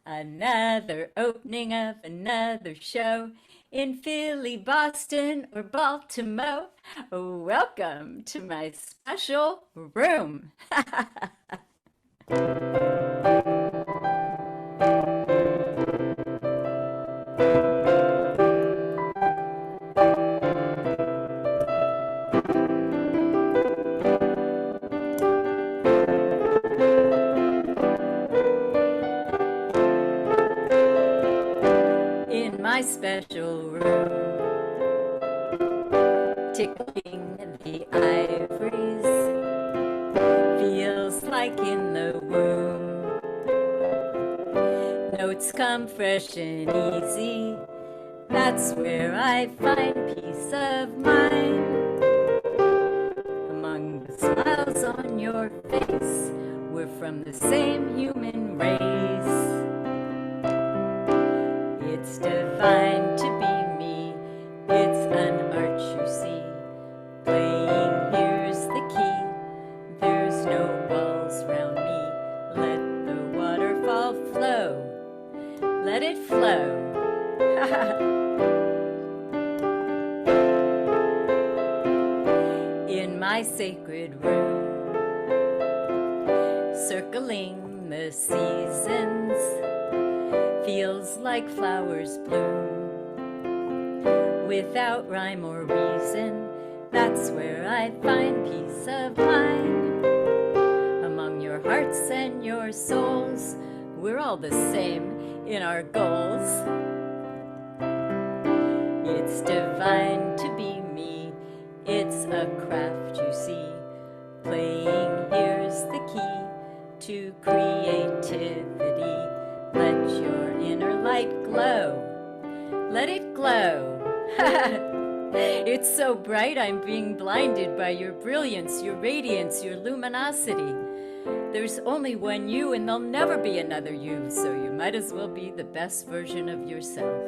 Another opening of another show in Philly, Boston, or Baltimore. Welcome to my special room. My special room, tickling the ivories, feels like in the womb. Notes come fresh and easy, that's where I find peace of mind. Among the smiles on your face, we're from the same human race. It's divine to be me, it's an art you see. Playing here's the key, there's no walls round me. Let the waterfall flow, let it flow. In my sacred room, circling the seasons, feels like flowers bloom. Without rhyme or reason, that's where I find peace of mind. Among your hearts and your souls, we're all the same in our goals. It's divine to be me, it's a craft you see. Playing here's the key to creativity. Let your inner light glow, let it glow. It's so bright I'm being blinded by your brilliance, your radiance, your luminosity. There's only one you and there'll never be another you, so you might as well be the best version of yourself.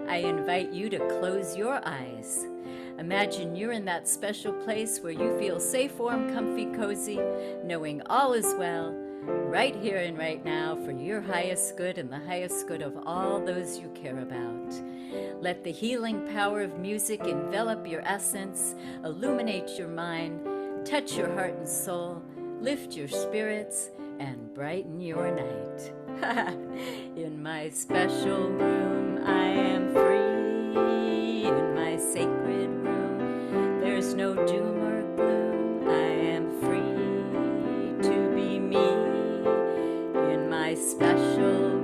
I invite you to close your eyes. Imagine you're in that special place where you feel safe, warm, comfy, cozy, knowing all is well, right here and right now, for your highest good and the highest good of all those you care about. Let the healing power of music envelop your essence, illuminate your mind, touch your heart and soul, lift your spirits, and brighten your night. In my special room, I am free. In my sacred room, there's no doom or gloom. I am free to be me. My special room.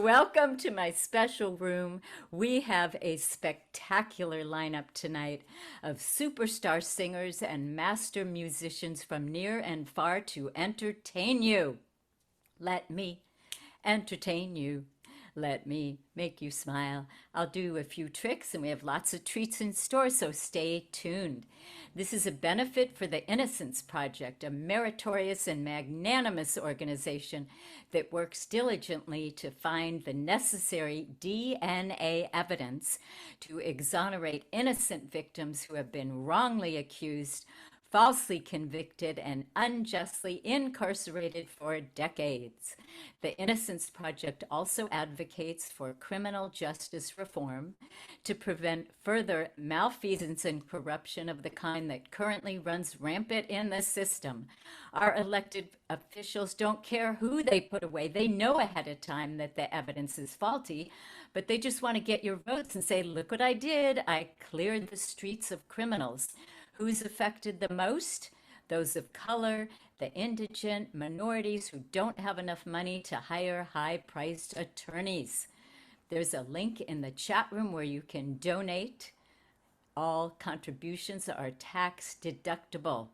Welcome to my special room. We have a spectacular lineup tonight of superstar singers and master musicians from near and far to entertain you. Let me entertain you. Let me make you smile. I'll do a few tricks and we have lots of treats in store, so stay tuned. This is a benefit for the Innocence Project, a meritorious and magnanimous organization that works diligently to find the necessary DNA evidence to exonerate innocent victims who have been wrongly accused, falsely convicted, and unjustly incarcerated for decades. The Innocence Project also advocates for criminal justice reform to prevent further malfeasance and corruption of the kind that currently runs rampant in the system. Our elected officials don't care who they put away. They know ahead of time that the evidence is faulty, but they just want to get your votes and say, look what I did. I cleared the streets of criminals. Who's affected the most? Those of color, the indigent, minorities who don't have enough money to hire high-priced attorneys. There's a link in the chat room where you can donate. All contributions are tax deductible.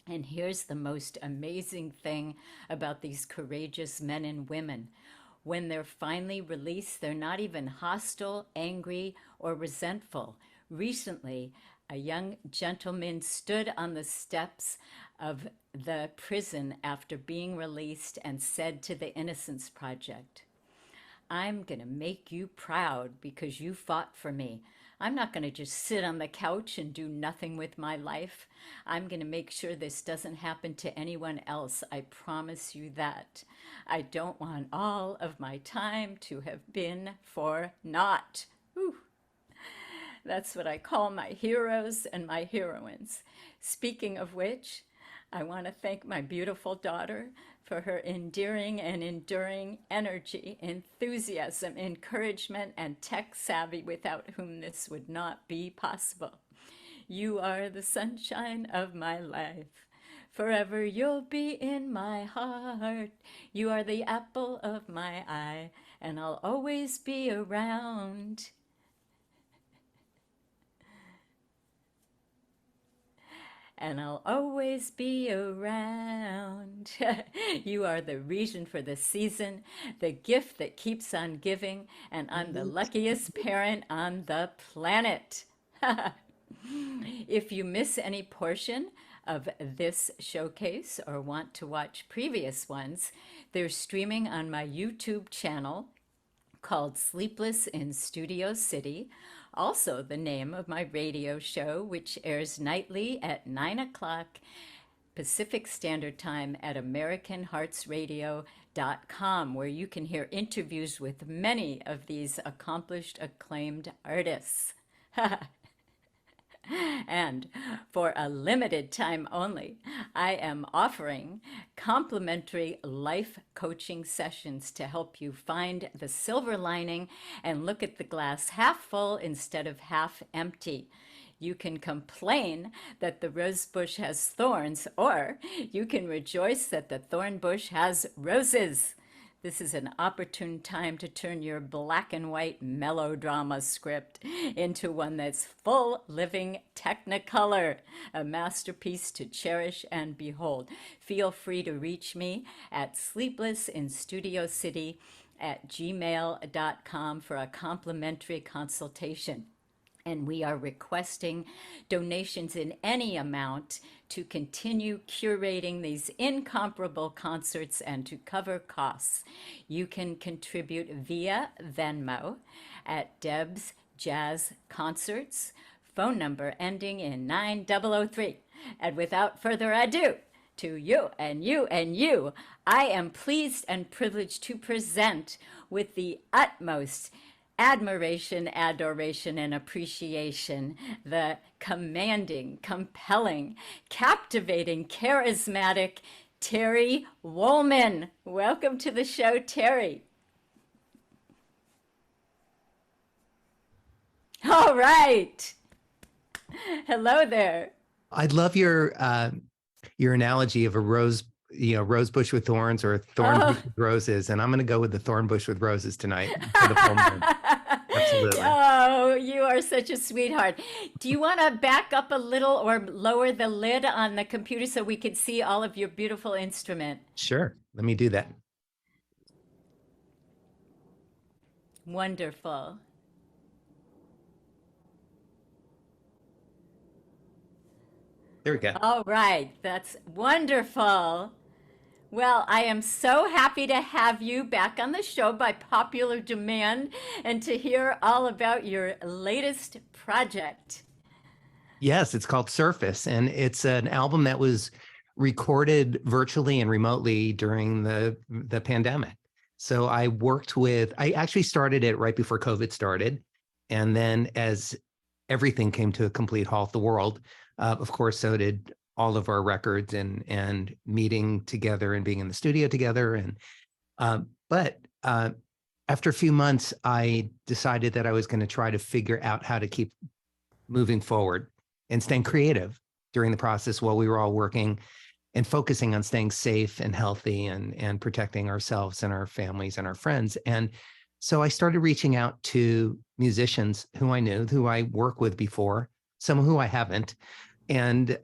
And here's the most amazing thing about these courageous men and women. When they're finally released, they're not even hostile, angry, or resentful. Recently, a young gentleman stood on the steps of the prison after being released and said to the Innocence Project, "I'm going to make you proud because you fought for me. I'm not going to just sit on the couch and do nothing with my life. I'm going to make sure this doesn't happen to anyone else. I promise you that. I don't want all of my time to have been for naught. Whew. That's what I call my heroes and my heroines. Speaking of which, I want to thank my beautiful daughter for her endearing and enduring energy, enthusiasm, encouragement, and tech savvy, without whom this would not be possible. You are the sunshine of my life. Forever you'll be in my heart. You are the apple of my eye, and I'll always be around. And I'll always be around. You are the reason for the season, the gift that keeps on giving, and I'm the luckiest parent on the planet. If you miss any portion of this showcase or want to watch previous ones, they're streaming on my YouTube channel called Sleepless in Studio City, also the name of my radio show, which airs nightly at 9 o'clock Pacific Standard Time at AmericanHeartsRadio.com, where you can hear interviews with many of these accomplished, acclaimed artists. And for a limited time only, I am offering complimentary life coaching sessions to help you find the silver lining and look at the glass half full instead of half empty. You can complain that the rose bush has thorns, or you can rejoice that the thorn bush has roses. This is an opportune time to turn your black and white melodrama script into one that's full living technicolor, a masterpiece to cherish and behold. Feel free to reach me at sleeplessinstudiocity@gmail.com for a complimentary consultation. And we are requesting donations in any amount to continue curating these incomparable concerts and to cover costs. You can contribute via Venmo at Debs Jazz Concerts, phone number ending in 9003. And without further ado, to you and you and you, I am pleased and privileged to present with the utmost admiration, adoration, and appreciation, the commanding, compelling, captivating, charismatic Terry Wollman. Welcome to the show, Terry. All right. Hello there. I love your analogy of a rose bush with thorns or thorn bush with roses. And I'm going to go with the thorn bush with roses tonight for the full moon. Absolutely. Oh, you are such a sweetheart. Do you want to back up a little or lower the lid on the computer so we can see all of your beautiful instrument? Sure. Let me do that. Wonderful. There we go. All right. That's wonderful. Well, I am so happy to have you back on the show by popular demand and to hear all about your latest project. Yes, it's called Surface, and it's an album that was recorded virtually and remotely during the pandemic. So I actually started it right before COVID started. And then as everything came to a complete halt, the world, of course, so did all of our records and meeting together and being in the studio together. And but after a few months, I decided that I was going to try to figure out how to keep moving forward and staying creative during the process while we were all working and focusing on staying safe and healthy and protecting ourselves and our families and our friends. And so I started reaching out to musicians who I knew, who I worked with before, some who I haven't. And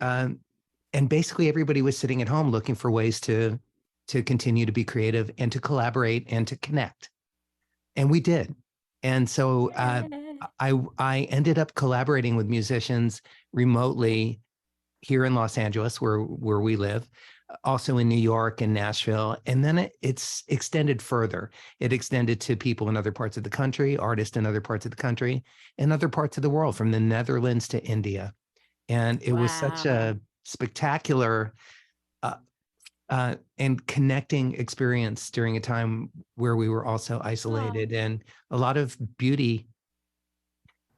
basically everybody was sitting at home looking for ways to continue to be creative and to collaborate and to connect. And we did. And so I ended up collaborating with musicians remotely here in Los Angeles, where we live, also in New York and Nashville. And then it's extended further. It extended to people in other parts of the country, artists in other parts of the country, and other parts of the world, from the Netherlands to India. And it was such Wow. a spectacular and connecting experience during a time where we were also isolated, and a lot of beauty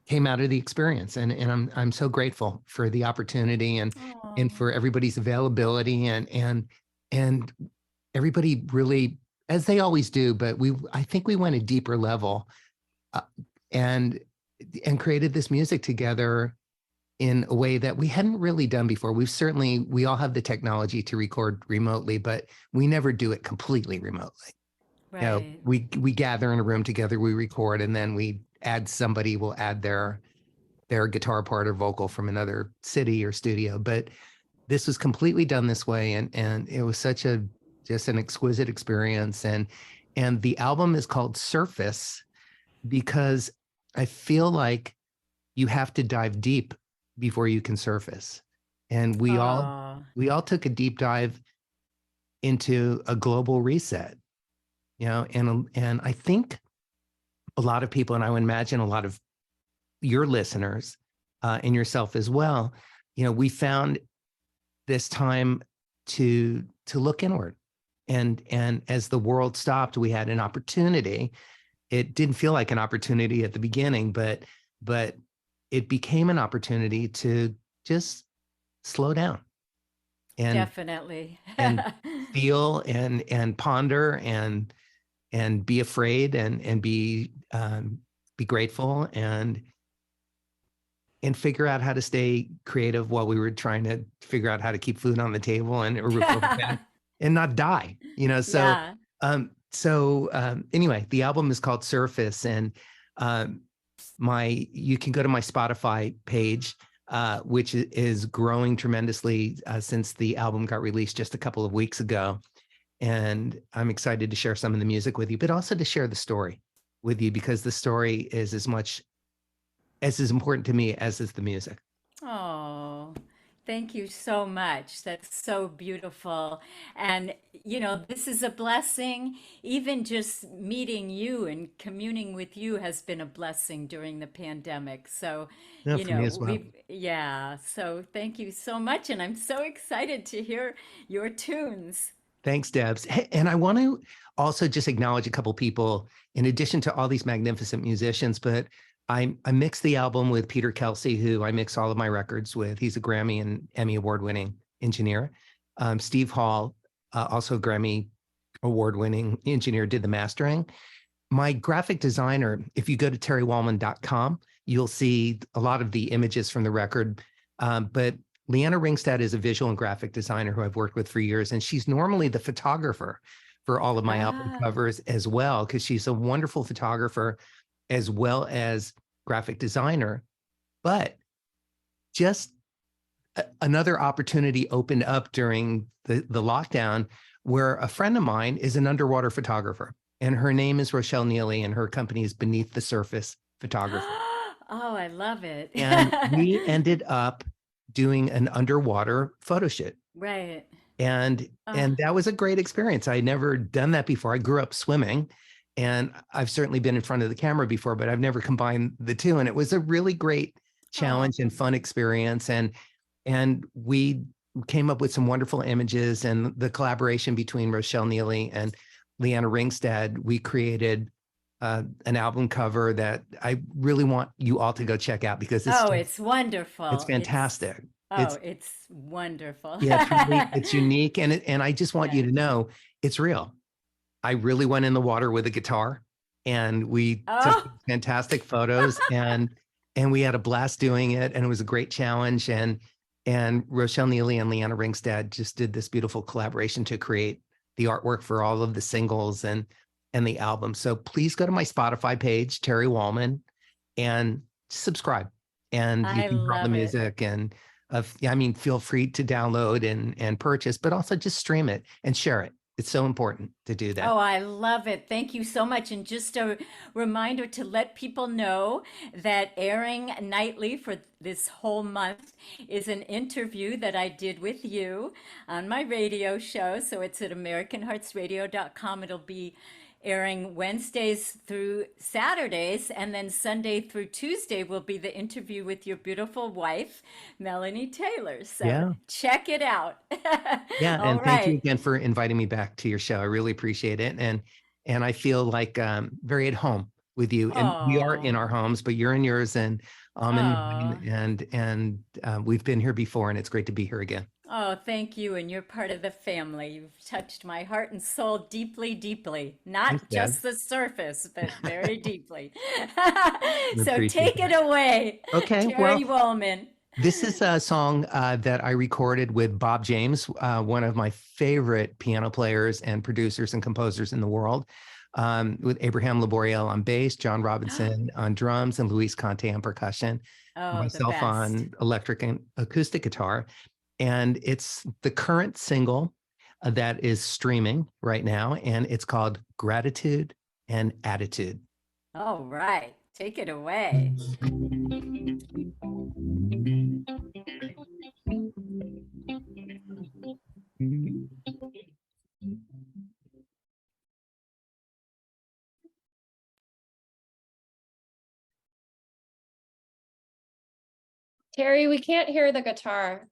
came out of the experience. And I'm so grateful for the opportunity, and Oh. for everybody's availability, and everybody really, as they always do, but I think we went a deeper level, uh, and created this music together in a way that we hadn't really done before. We all have the technology to record remotely, but we never do it completely remotely. You know, Right. we gather in a room together, we record, and then somebody will add their guitar part or vocal from another city or studio. But this was completely done this way, and it was just an exquisite experience. And the album is called Surface because I feel like you have to dive deep before you can surface. And we Oh. all took a deep dive into a global reset, and I think a lot of people, and I would imagine a lot of your listeners, and yourself as well, we found this time to look inward. And as the world stopped, we had an opportunity. It didn't feel like an opportunity at the beginning, but it became an opportunity to just slow down and Definitely. feel and ponder and be afraid and be grateful and figure out how to stay creative while we were trying to figure out how to keep food on the table and a roof over the head and not die. Yeah. Anyway, the album is called Surface, and you can go to my Spotify page, which is growing tremendously since the album got released just a couple of weeks ago. And I'm excited to share some of the music with you, but also to share the story with you, because the story is as important to me as is the music. Oh, thank you so much. That's so beautiful. And, this is a blessing. Even just meeting you and communing with you has been a blessing during the pandemic. So, Yeah, for me as well. yeah. So thank you so much. And I'm so excited to hear your tunes. Thanks, Debs. Hey, and I want to also just acknowledge a couple people in addition to all these magnificent musicians, but I mixed the album with Peter Kelsey, who I mix all of my records with. He's a Grammy and Emmy award-winning engineer. Steve Hall, also Grammy award-winning engineer, did the mastering. My graphic designer, if you go to terrywollman.com, you'll see a lot of the images from the record. But Leanna Ringstad is a visual and graphic designer who I've worked with for years, and she's normally the photographer for all of my album Ah, covers as well, because she's a wonderful photographer as well as graphic designer. But just another opportunity opened up during the lockdown, where a friend of mine is an underwater photographer, and her name is Rochelle Neely, and her company is Beneath the Surface Photography. oh, I love it. And we ended up doing an underwater photo shoot. Right. And Ah, that was a great experience. I never done that before. I grew up swimming, and I've certainly been in front of the camera before, but I've never combined the two. And it was a really great oh, challenge and fun experience. And we came up with some wonderful images, and the collaboration between Rochelle Neely and Leanna Ringstad, we created an album cover that I really want you all to go check out, because oh, it's it's wonderful. fantastic. Oh, It's it's wonderful. Yeah, it's unique, and I just want you Yes. to know it's real. I really went in the water with a guitar, and we took Oh, fantastic photos, and we had a blast doing it, and it was a great challenge. And Rochelle Neely and Leanna Ringstad just did this beautiful collaboration to create the artwork for all of the singles and the album. So please go to my Spotify page, Terry Wollman, and subscribe, and you I can hear all the love it. music. And feel free to download and purchase, but also just stream it and share it. It's so important to do that. Oh, I love it. Thank you so much. And just a reminder to let people know that airing nightly for this whole month is an interview that I did with you on my radio show. So it's at AmericanHeartsRadio.com. It'll be airing Wednesdays through Saturdays, and then Sunday through Tuesday will be the interview with your beautiful wife, Melanie Taylor. So Yeah. check it out. Yeah, All and thank you right. again for inviting me back to your show. I really appreciate it, and I feel like very at home with you. And we are in Oh, our homes, but you're in yours, and I'm in oh. mine, and we've been here before, and it's great to be here again. Oh, thank you. And you're part of the family. You've touched my heart and soul deeply, deeply. Thanks, Not Deb. just the surface, but very deeply. I So appreciate take it that. away, Okay, Terry well, Wollman. this is a song that I recorded with Bob James, one of my favorite piano players and producers and composers in the world, with Abraham Laboriel on bass, John Robinson on drums, and Luis Conte on percussion, Oh, the myself best. on electric and acoustic guitar. And it's the current single that is streaming right now, and it's called Gratitude and Attitude. All right. Take it away. Terry, we can't hear the guitar.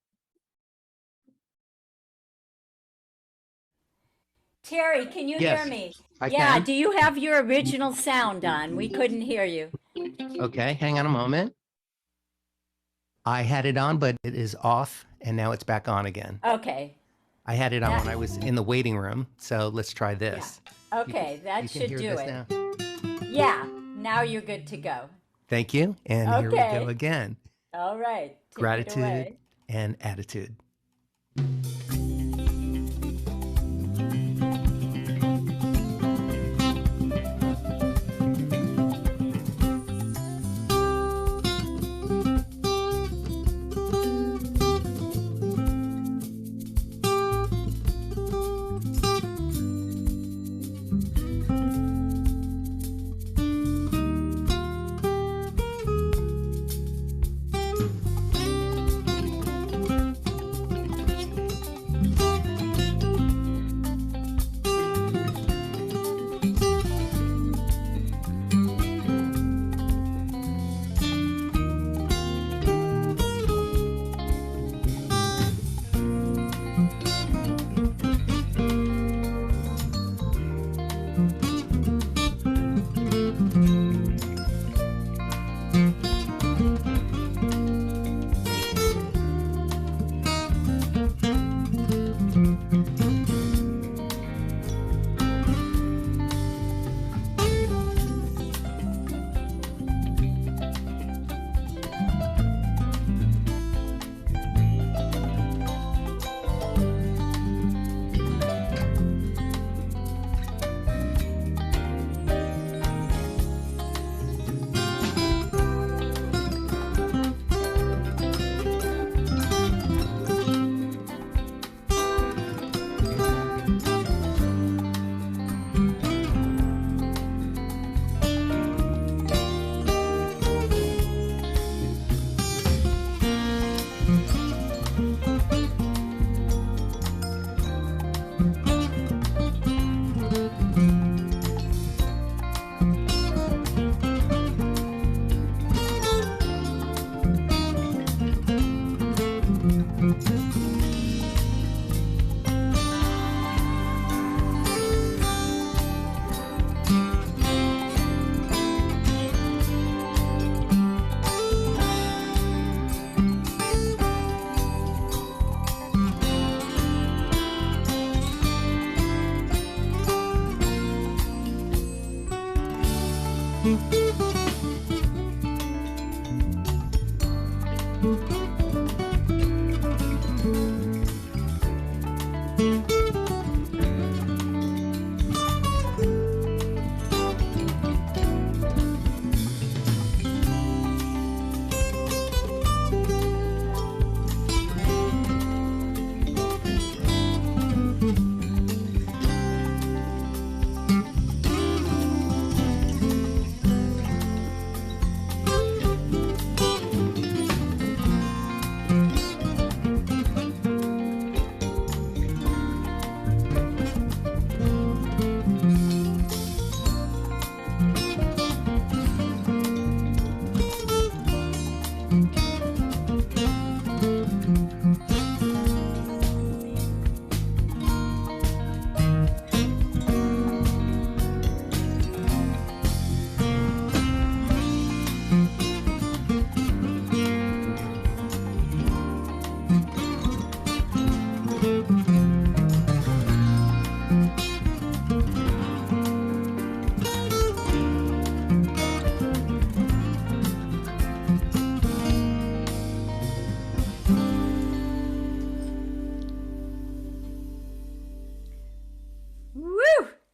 Terry, can you hear Yes, me? I Yeah, can. do you have your original sound on? We couldn't hear you. Okay, hang on a moment. I had it on, but it is off, and now it's back on again. Okay. I had it on That, when I was in the waiting room, so let's try yeah. this. You can, Okay, that you can should hear do this it. now. Yeah, now you're good to go. Thank you, and here we go Okay. again. All right. Take it Gratitude away. and attitude.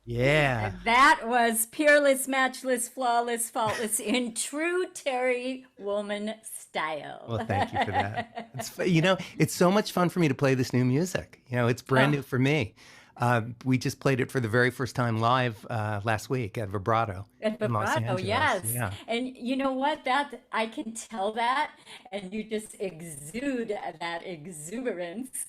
Yeah. And that was peerless, matchless, flawless, faultless in true Terry Wollman style. Well, thank you for that. It's so much fun for me to play this new music. It's brand new for me. We just played it for the very first time live last week at Vibrato. At in Los Vibrato, Angeles. yes. Yeah. And you know what? That I can tell that, and you just exude that exuberance,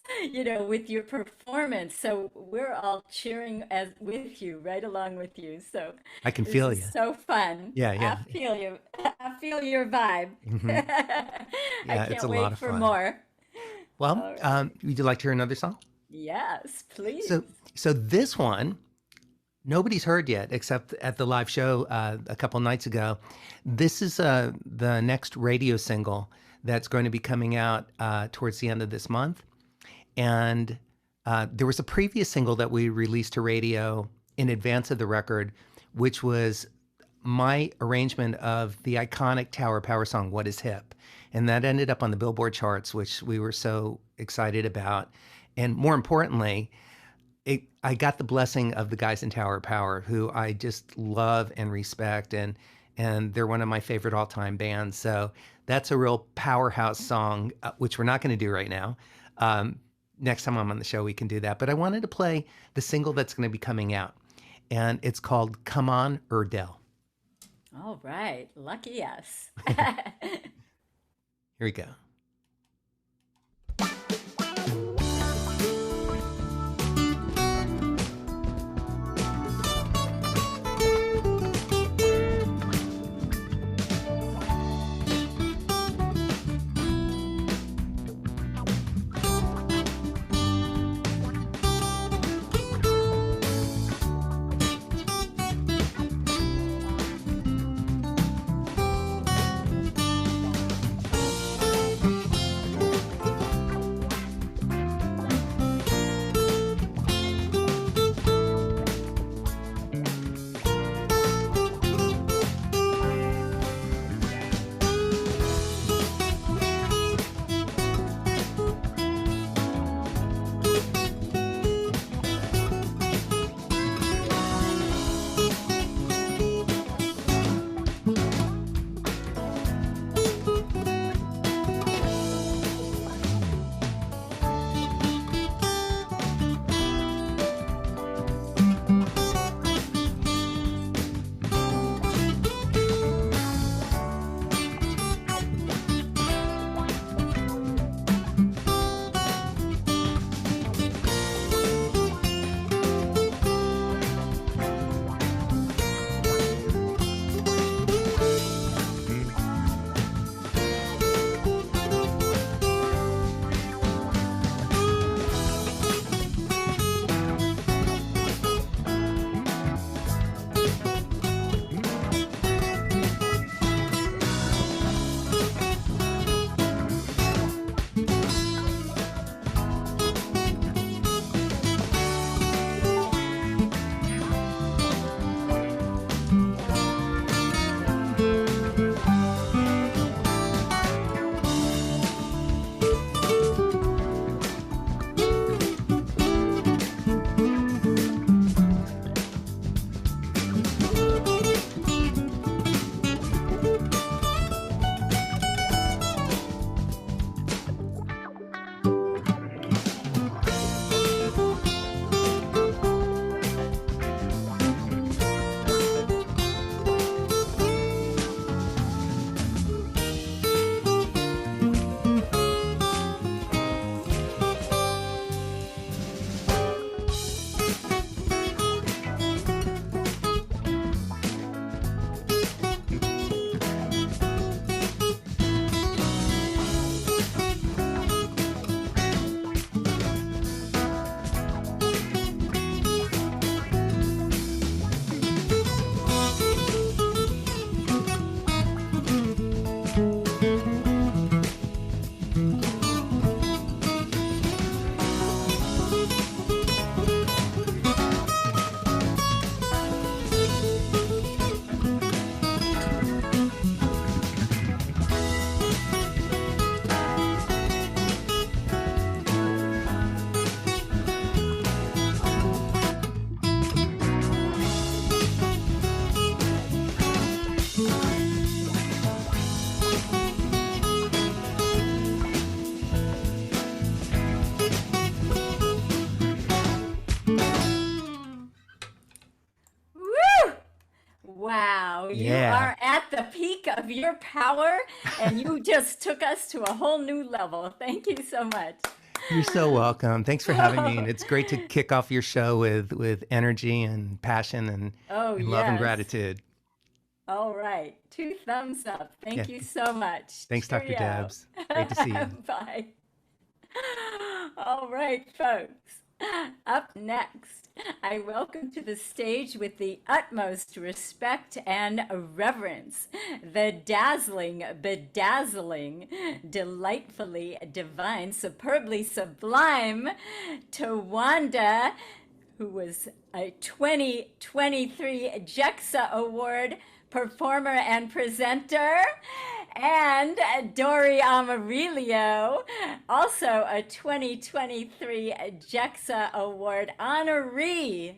with your performance. So we're all cheering with you, right along with you. So I can this feel is you. so fun. Yeah. I feel you. I feel your vibe. Yeah, I can't it's a wait lot of for fun. more. Well, would you like to hear another song? Yes, please. So this one, nobody's heard yet, except at the live show a couple nights ago. This is the next radio single that's going to be coming out towards the end of this month. And there was a previous single that we released to radio in advance of the record, which was my arrangement of the iconic Tower Power song, What Is Hip? And that ended up on the Billboard charts, which we were so excited about. And more importantly, I got the blessing of the guys in Tower Power, who I just love and respect, and they're one of my favorite all-time bands. So that's a real powerhouse song, which we're not going to do right now. Next time I'm on the show, we can do that. But I wanted to play the single that's going to be coming out, and it's called Come On, Erdell. All right. Lucky us. Here we go. of your power, and you just took us to a whole new level. Thank you so much. You're so welcome. Thanks for having me. And it's great to kick off your show with energy and passion and love and gratitude. All right. 2 thumbs up. Thank you so much. Thanks, Dr. Debs. Great to see you. Bye. All right, folks. Up next, I welcome to the stage with the utmost respect and reverence the dazzling, bedazzling, delightfully divine, superbly sublime Tawanda, who was a 2023 JEXA Award Performer and Presenter, and Dori Amarilio, also a 2023 JEXA Award Honoree.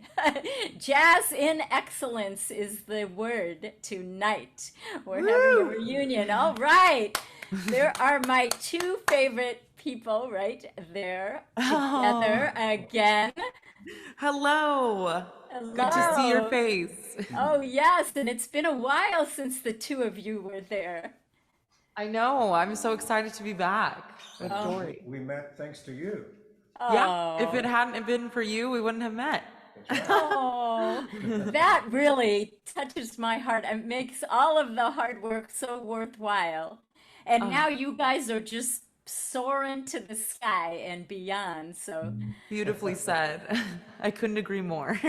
Jazz in excellence is the word tonight. We're having a reunion. All right. There are my 2 favorite people right there together again. Hello. Good to see your face. Oh, yes. And it's been a while since the 2 of you were there. I know. I'm so excited to be back with Dori. We met thanks to you. Yeah. If it hadn't been for you, we wouldn't have met. Oh, that really touches my heart and makes all of the hard work so worthwhile. And now you guys are just soaring to the sky and beyond. So Beautifully said. I couldn't agree more.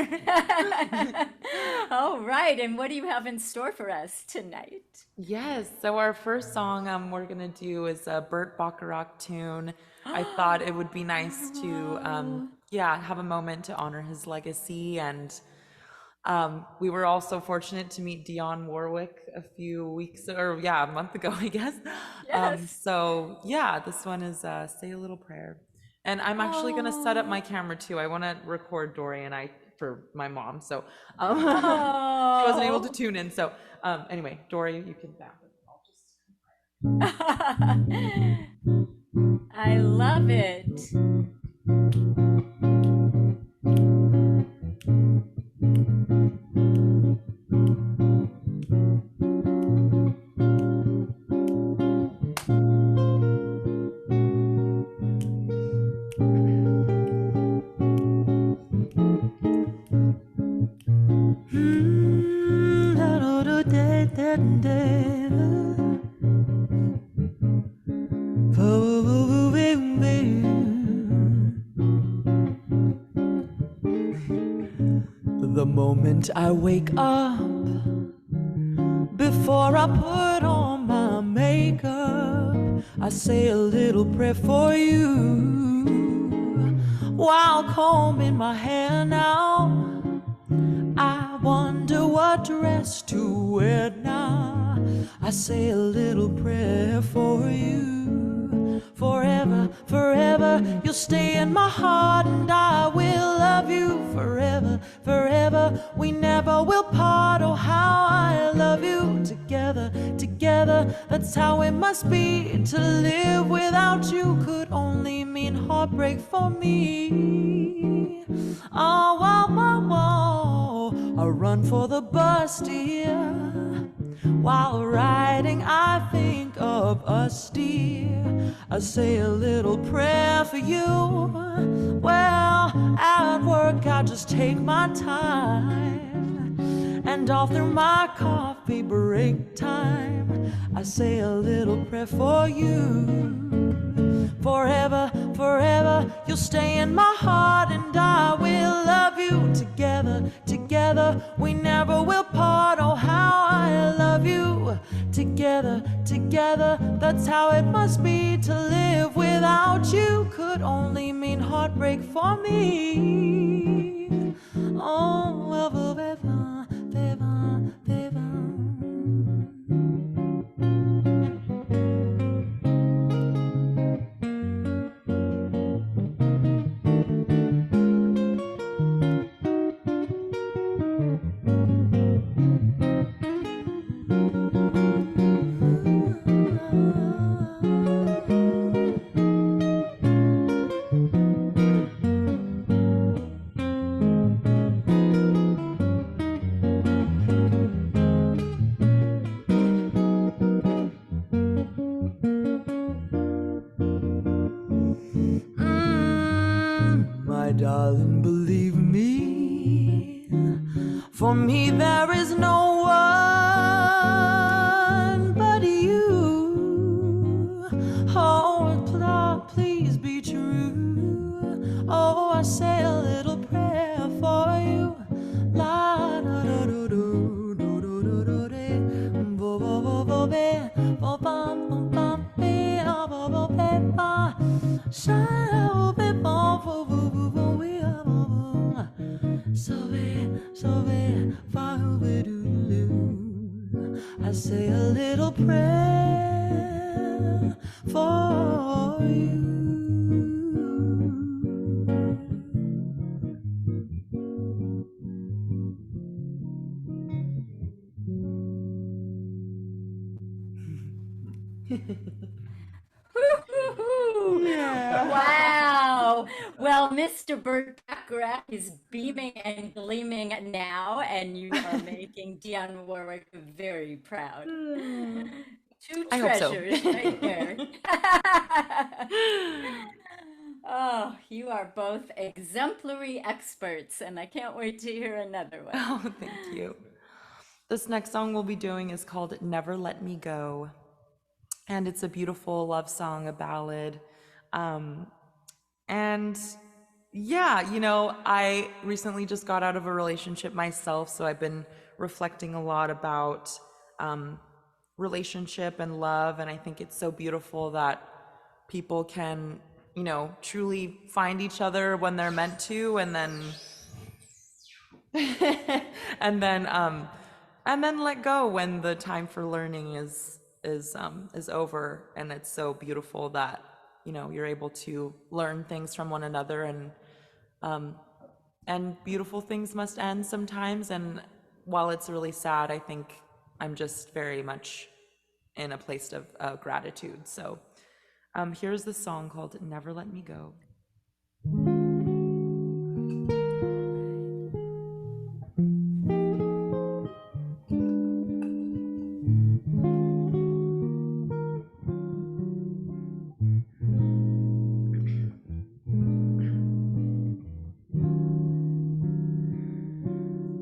all right. And what do you have in store for us tonight? Yes. So our first song we're going to do is a Burt Bacharach tune. I thought it would be nice to have a moment to honor his legacy. And we were also fortunate to meet Dionne Warwick a month ago, I guess. Yes. This one is Say a Little Prayer. And I'm actually going to set up my camera too. I want to record Dori and I for my mom. So she wasn't able to tune in. So anyway, Dori, you can back it. I love it. The moment I wake up, before I put on my makeup, I say a little prayer for you. While combing my hair now, I wonder what dress to wear now. I say a little prayer for you. Forever, forever, you'll stay in my heart, and I will love you forever, forever. We never will part. Oh, how I love you. Together, together, that's how it must be. To live without you could only mean heartbreak for me. Oh, wow, wow, wow. I run for the bus, dear. While riding, I think of us, dear. I say a little prayer for you. Well, at work, I just take my time, and all through my coffee break time, I say a little prayer for you. Forever, forever, you'll stay in my heart, and I will love you. Together, together, we never will part. Oh, how I love you. Together, together, that's how it must be. To live without you could only mean heartbreak for me. Oh, well, forever, forever, forever. Darling, believe me, for me there is no one but you. Oh, please be true. Oh, I say a little prayer for you. La da da do do do do do do de bo bo bo bo be bo bum bum bum be bo bo be ba sha be bo bo bo bo bo we bo bo so be fa be do do. I say a little prayer for you. Wow. Well, Mr. Burt Bacharach is beaming and gleaming now, and you are making Dionne Warwick very proud. Two I hope so. treasures right there. Oh, you are both exemplary experts, and I can't wait to hear another one. Oh, thank you. This next song we'll be doing is called Never Let Me Go. And it's a beautiful love song, a ballad. And yeah, you know, I recently just got out of a relationship myself, so I've been reflecting a lot about relationship and love, and I think it's so beautiful that people can, you know, truly find each other when they're meant to, and then and then let go when the time for learning is over. And it's so beautiful that, you know, you're able to learn things from one another, and beautiful things must end sometimes. And while it's really sad, I think I'm just very much in a place of gratitude. So here's the song called Never Let Me Go.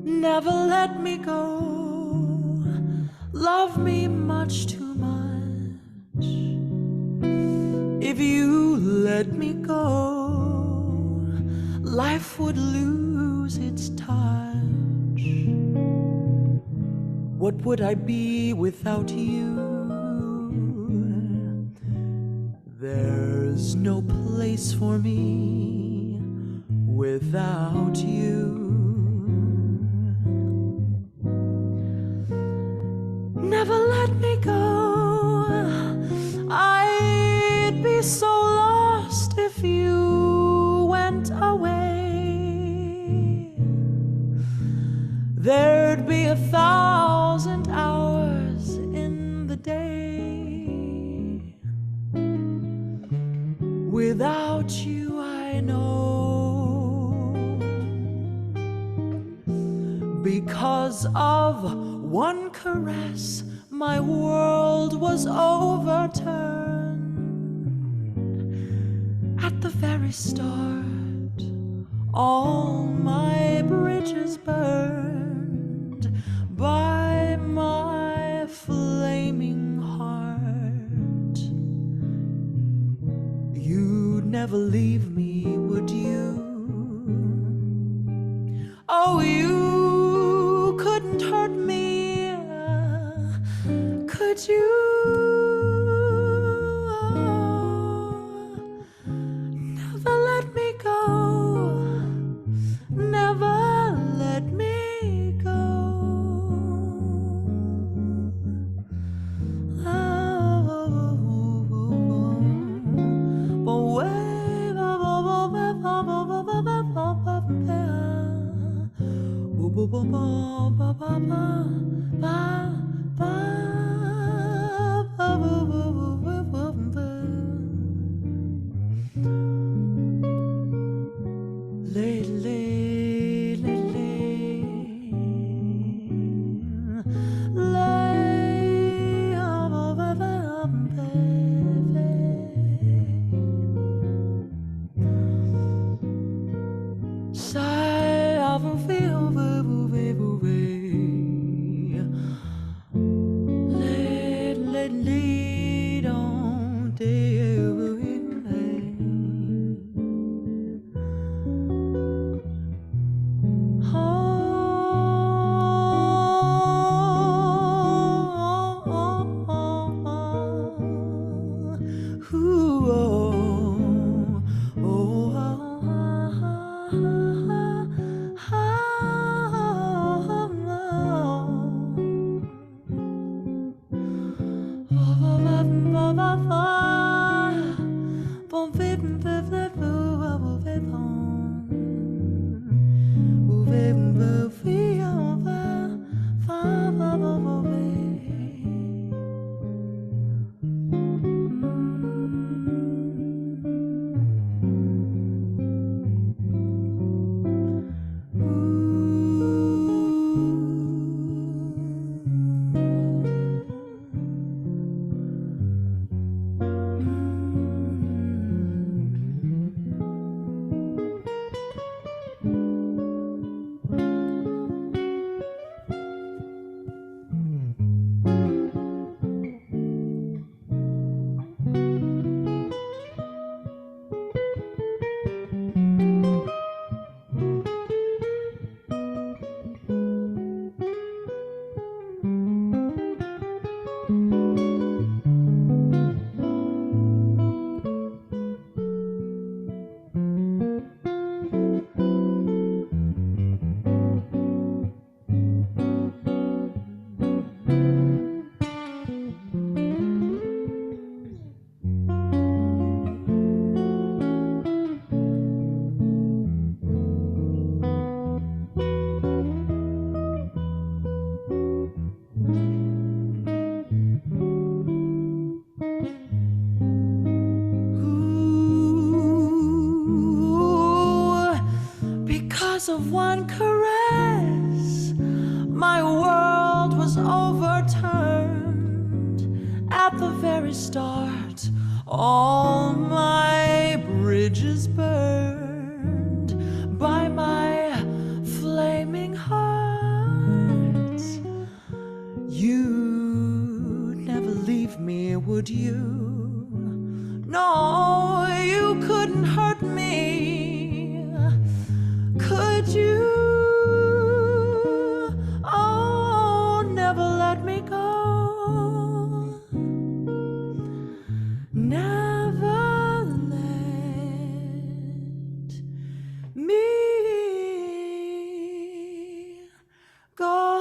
Never let me go, love me much too much. If you let me go, life would lose its touch. What would I be without you? There's no place for me without you. Never let me go, I'd be so lost if you went away. There'd be 1,000 hours in the day. Without you, I know, because of one caress, my world was overturned. At the very start, all my bridges burned by my flaming heart. You'd never leave me, would you? Oh, you couldn't hurt me, could you? Never let me go, never let me go. Bon vivre, vivre, vivre, of one caress, my world was overturned. At the very start, all my bridges burned by my flaming heart. You'd never leave me, would you? No, you couldn't hurt me. Could you? Oh, never let me go. Never let me go.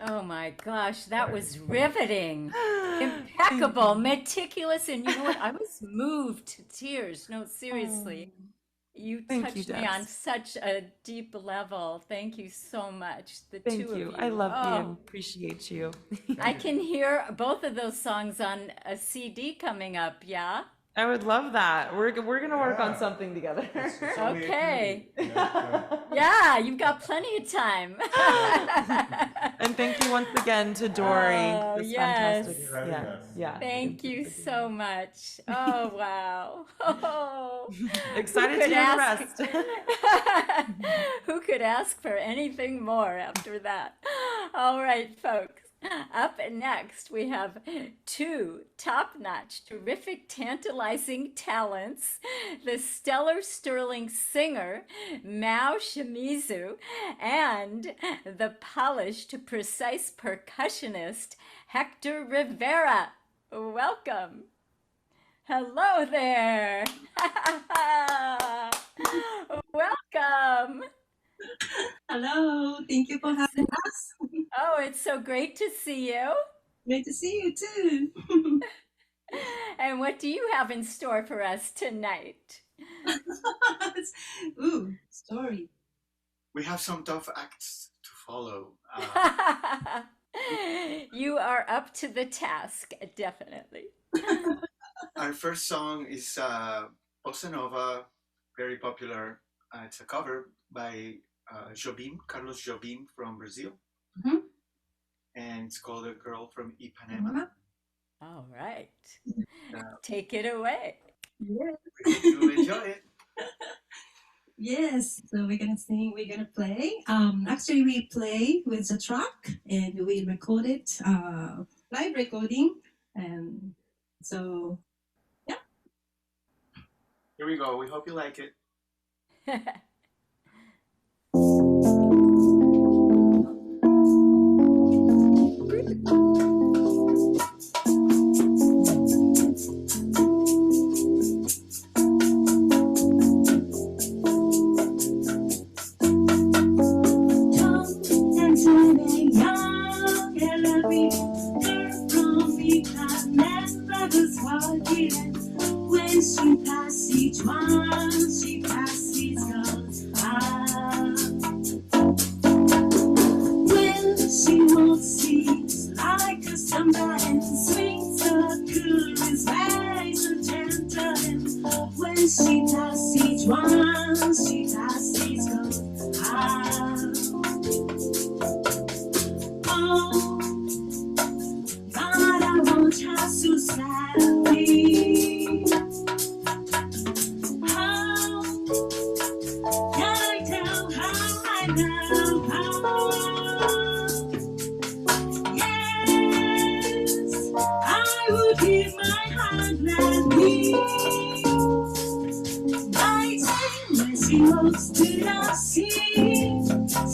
Oh my gosh, that was riveting. Impeccable, meticulous, and you know what? I was moved to tears. No, seriously. You Thank you, touched me on Debs. such a deep level. Thank you so much. The Thank two you. of I love you Oh, and appreciate you. I can hear both of those songs on a CD coming up, yeah? I would love that. We're gonna work on something together. Okay. Yeah, you've got plenty of time. And thank you once again to Dori. Oh, This yes. fantastic. Having Yeah, us. yeah. Thank you so much. Oh, wow. Oh. Excited Who to could hear the ask- rest. Who could ask for anything more after that? All right, folks. Up next, we have two top-notch, terrific, tantalizing talents, the stellar sterling singer, Mao Shimizu, and the polished, precise percussionist, Hector Rivera. Welcome. Hello there. Welcome. Hello, thank you for having us. Oh, it's so great to see you. Great to see you too. And what do you have in store for us tonight? Ooh, story. We have some tough acts to follow. You are up to the task, definitely. Our first song is Bossa Nova, very popular. It's a cover by Carlos Jobim from Brazil. Mhm. And it's called A Girl from Ipanema. All right. Uh, Take it away. Yeah. we hope you enjoy it. Yes, so we're gonna sing, we're gonna play. Actually we play with the track and we recorded live recording, and so yeah. Here we go. We hope you like it. one, she passes goes out. Oh, but I won't have to sadly. How can I tell how I love her? Yes, I would give my heart gladly. Night when she walks to the sea,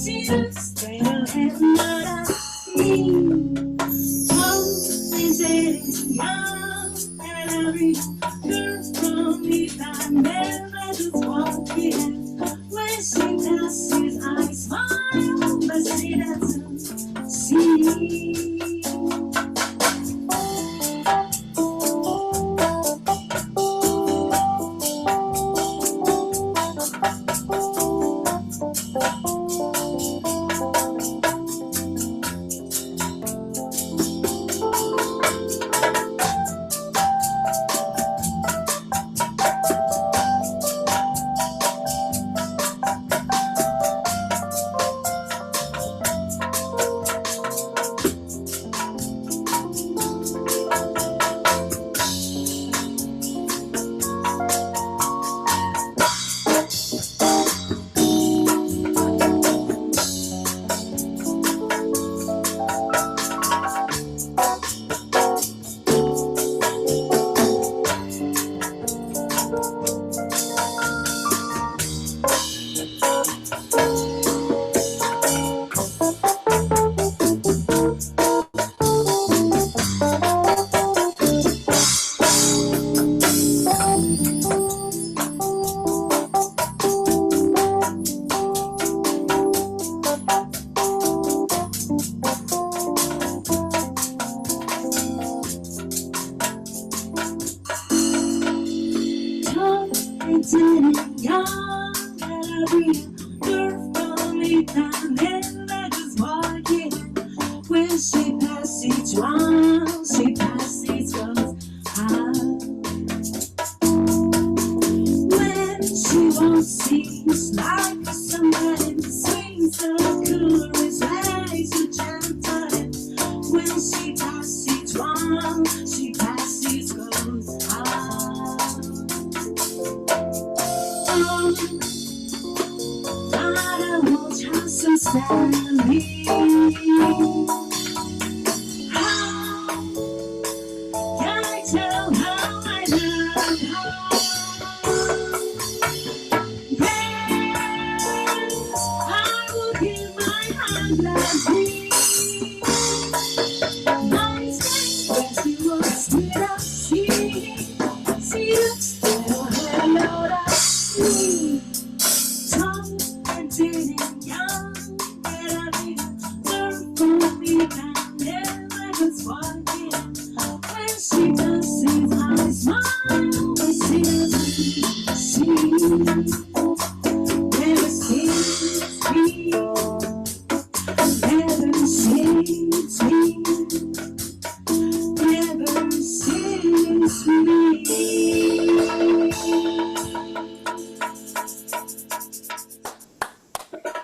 she looks better and not at me. Oh, is it young and every girl from me that never just walking. When she passes, I smile, but she doesn't see.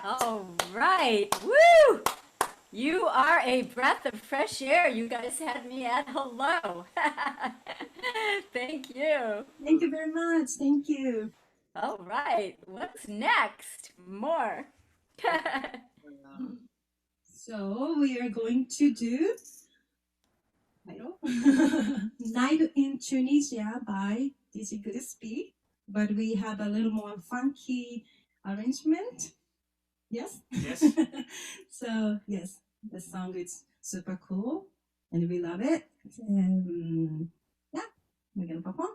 All right. Woo! You are a breath of fresh air. You guys had me at hello. Thank you. Thank you very much. Thank you. All right. What's next? More. So we are going to do title Night in Tunisia by Dizzy Gillespie, but we have a little more funky arrangement. Yes? Yes. So, yes, the song is super cool and we love it. Yeah, we're going to perform.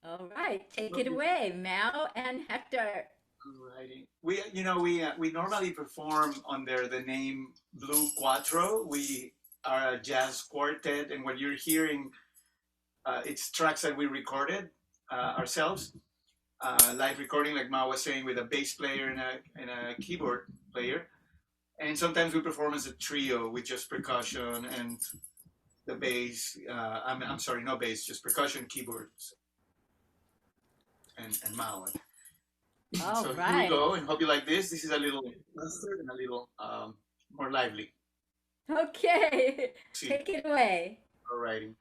All right. Take it away, Mao and Hector. Alrighty. We normally perform under the name Blue Quattro. We are a jazz quartet, and what you're hearing, it's tracks that we recorded ourselves, live recording, like Mao was saying, with a bass player and a keyboard player. And sometimes we perform as a trio with just percussion and the bass. I'm sorry, no bass, just percussion, keyboards, and Mao. All So here we right. go, and hope you like this. This is a little faster and a little more lively. Okay. See. Take it away. Alrighty.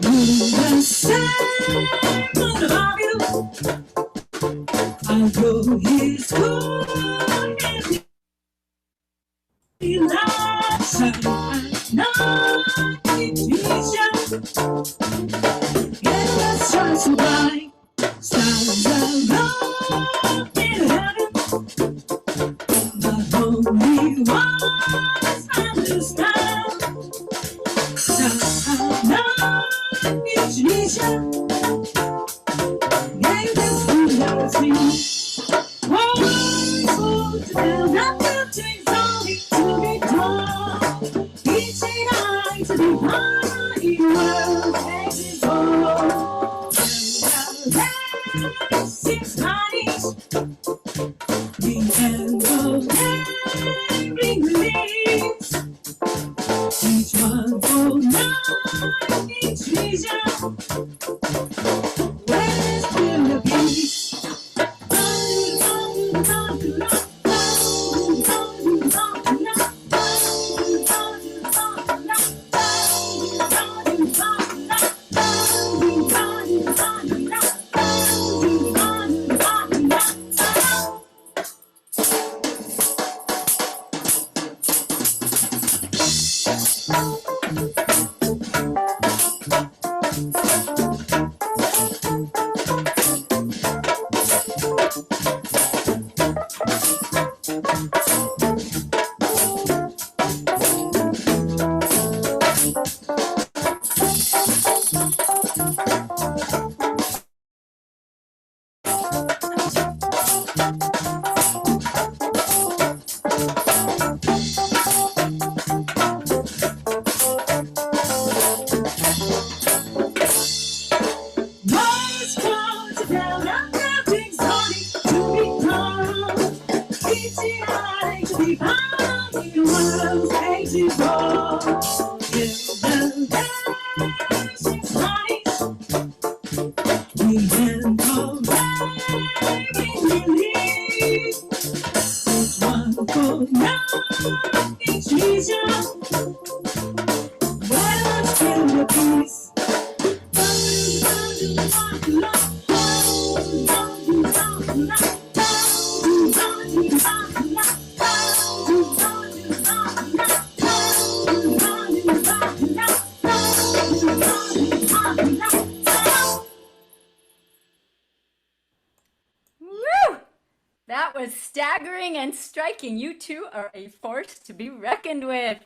The sound of you, I know he's good and he loves her. Not Tunisia, yeah, let's try to buy stars alone in heaven. The only ones understand. Tunisia, yeah, you can see how it's me. One foot down, nothing only to be done. Each night to be high, the world takes it all. And 6 nights, the end of every release. Each one for night, each vision. Where's the peace? That was staggering and striking. You two are a force to be reckoned with.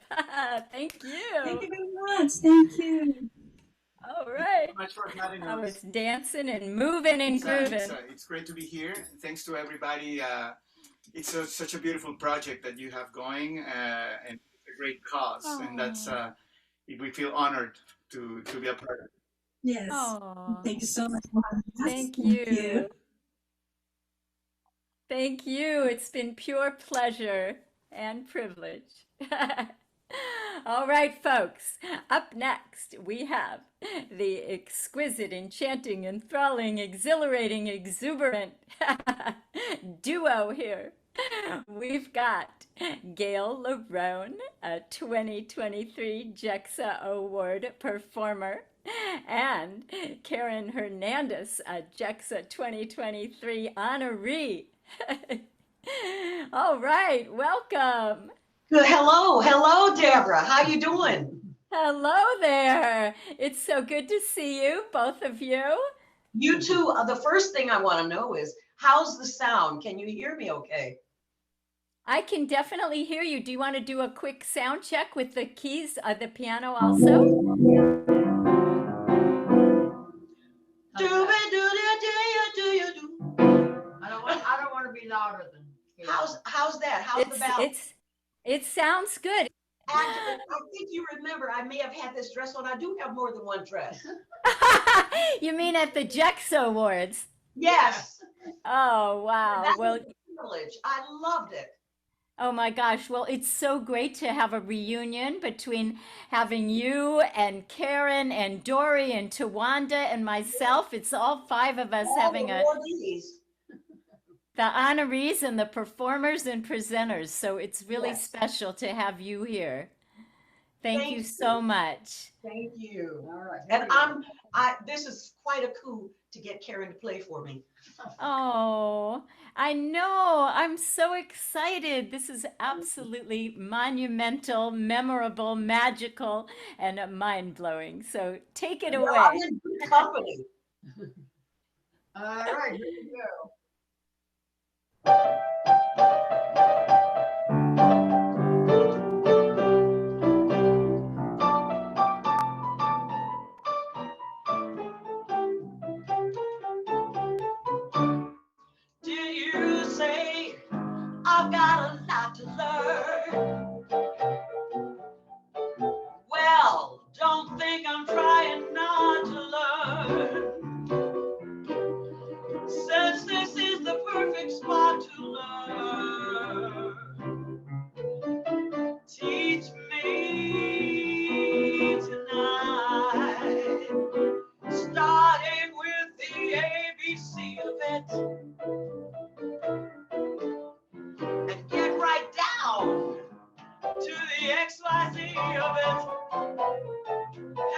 Thank you. Thank you very much. Thank you. All right. Thank you so much for having I was us. dancing and moving and grooving. It's great to be here. Thanks to everybody. It's such a beautiful project that you have going, and a great cause. And that's we feel honored to be a part of it. Yes. Aw. Thank you so much for having us. Thank you. Thank you. It's been pure pleasure and privilege. All right, folks. Up next, we have the exquisite, enchanting, enthralling, exhilarating, exuberant duo here. We've got Gayle La Rone, a 2023 JEXA Award Performer, and Karen Hernandez, a JEXA 2023 Honoree. All right, welcome. Good. Hello, Deborah. How you doing? Hello there. It's so good to see you, both of you. You too. The first thing I want to know is, how's the sound? Can you hear me okay? I can definitely hear you. Do you want to do a quick sound check with the keys, the piano also? How's that? How's the balance? It sounds good. Actually, I think you remember I may have had this dress on. I do have more than one dress. You mean at the JEXA Awards? Yes. Oh, wow. That Well, was a privilege. I loved it. oh my gosh. Well, it's so great to have a reunion between having you and Karen and Dori and Tawanda and myself. It's all five of us All having the the honorees and the performers and presenters. So it's really Yes. special to have you here. Thank Thank you you. so much. Thank you. All right. And this is quite a coup to get Karen to play for me. Oh, I know. I'm so excited. This is absolutely monumental, memorable, magical, and mind-blowing. So take it Well, I'm away. in good company. All right, here we go. Did you say I've got a lot to learn? Well, don't think I'm trying not to learn. Since this is the perfect spot to learn. Teach me tonight, starting with the ABC of it. And get right down to the XYZ of it.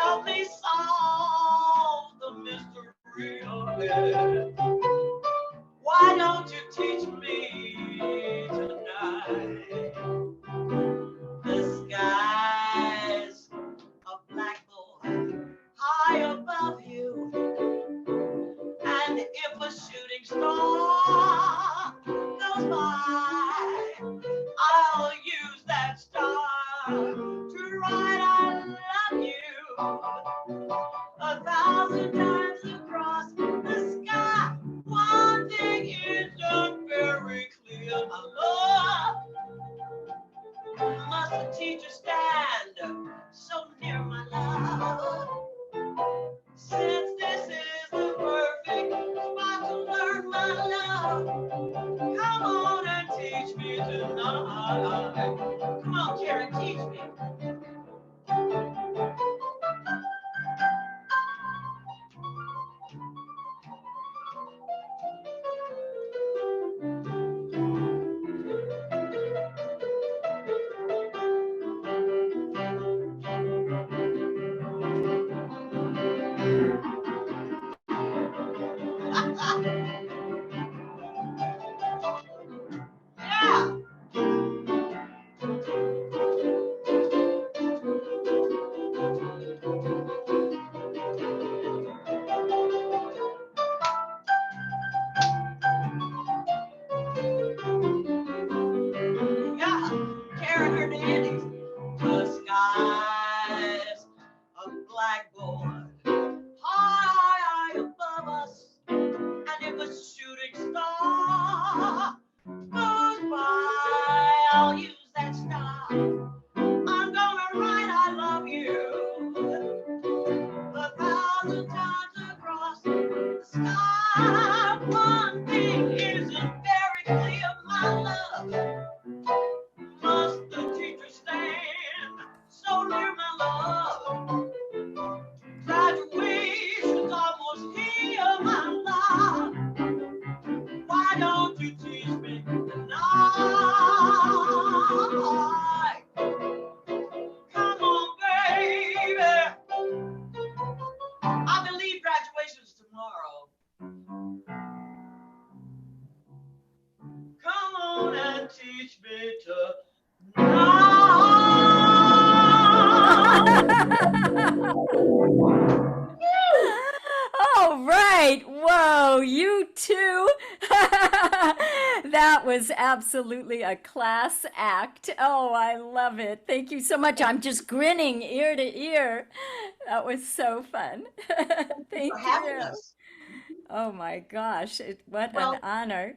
Help me solve the mystery of it. Why don't you teach me tonight? The sky's a blackboard high above you. And if a shooting star goes by, I'll use that star to write I love you 1,000 times across the sky. One thing isn't very clear. I love. Must the teacher stand so near my love? Since this is the perfect spot to learn my love, come on and teach me tonight. Come on, Karen, teach me. Yeah. Yeah, Karen Hernandez. The sky's a blackboard high above us, and if a shooting star goes by, I'll use that star. I'm gonna write I love you 1,000 times across the sky. One thing isn't very clear, my love. Must the teacher stand so near my love? Graduation's almost here, my love. Why don't you teach me tonight? Come on, baby. I believe graduation's tomorrow. Come on and teach me tonight. All right. Whoa, you two. That was absolutely a class act. Oh, I love it. Thank you so much. I'm just grinning ear to ear. That was so fun. Thank For having you. us. Oh my gosh, what Well, an honor.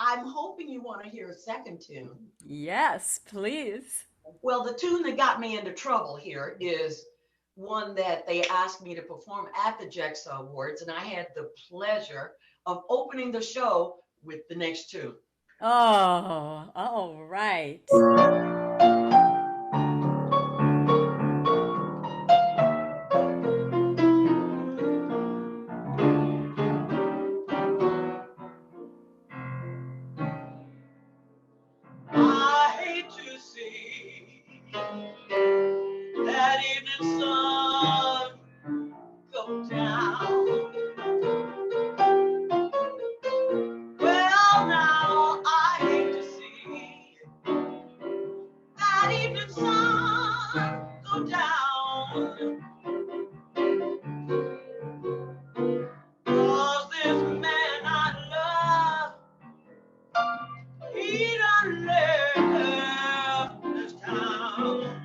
I'm hoping you want to hear a second tune. Yes, please. Well, the tune that got me into trouble here is one that they asked me to perform at the JEXA Awards, and I had the pleasure of opening the show with the next tune. Oh, all right. I hate to see that evening sun go down. Well, now I hate to see that evening sun go down. 'Cause this man I love, he done left this town.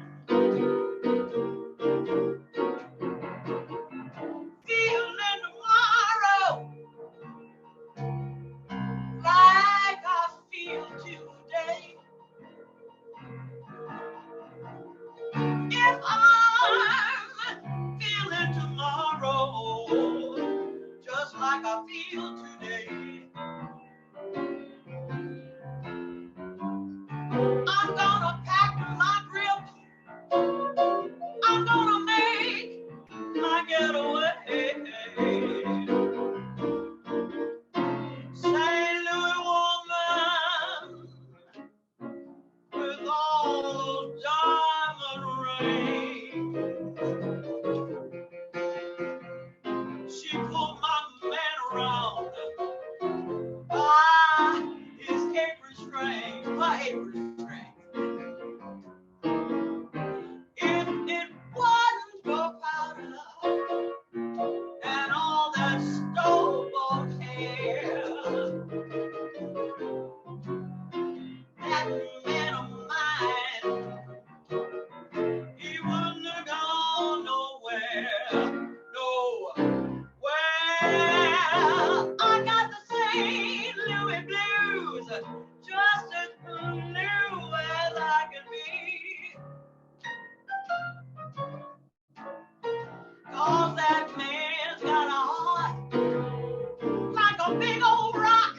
Feeling tomorrow like I feel today. If I'm feeling tomorrow just like I feel today, I'm gonna pack my grip. I'm gonna make my getaway. St. Louis woman with all those diamond rings. She pulled my man around by his apron strings, my apron strings. If it wasn't for powder and all that stove hair, that man of mine, he wouldn't have gone nowhere, nowhere. I got the St. Louis blues, just as blue as I can be. 'Cause that man's got a heart like a big old rock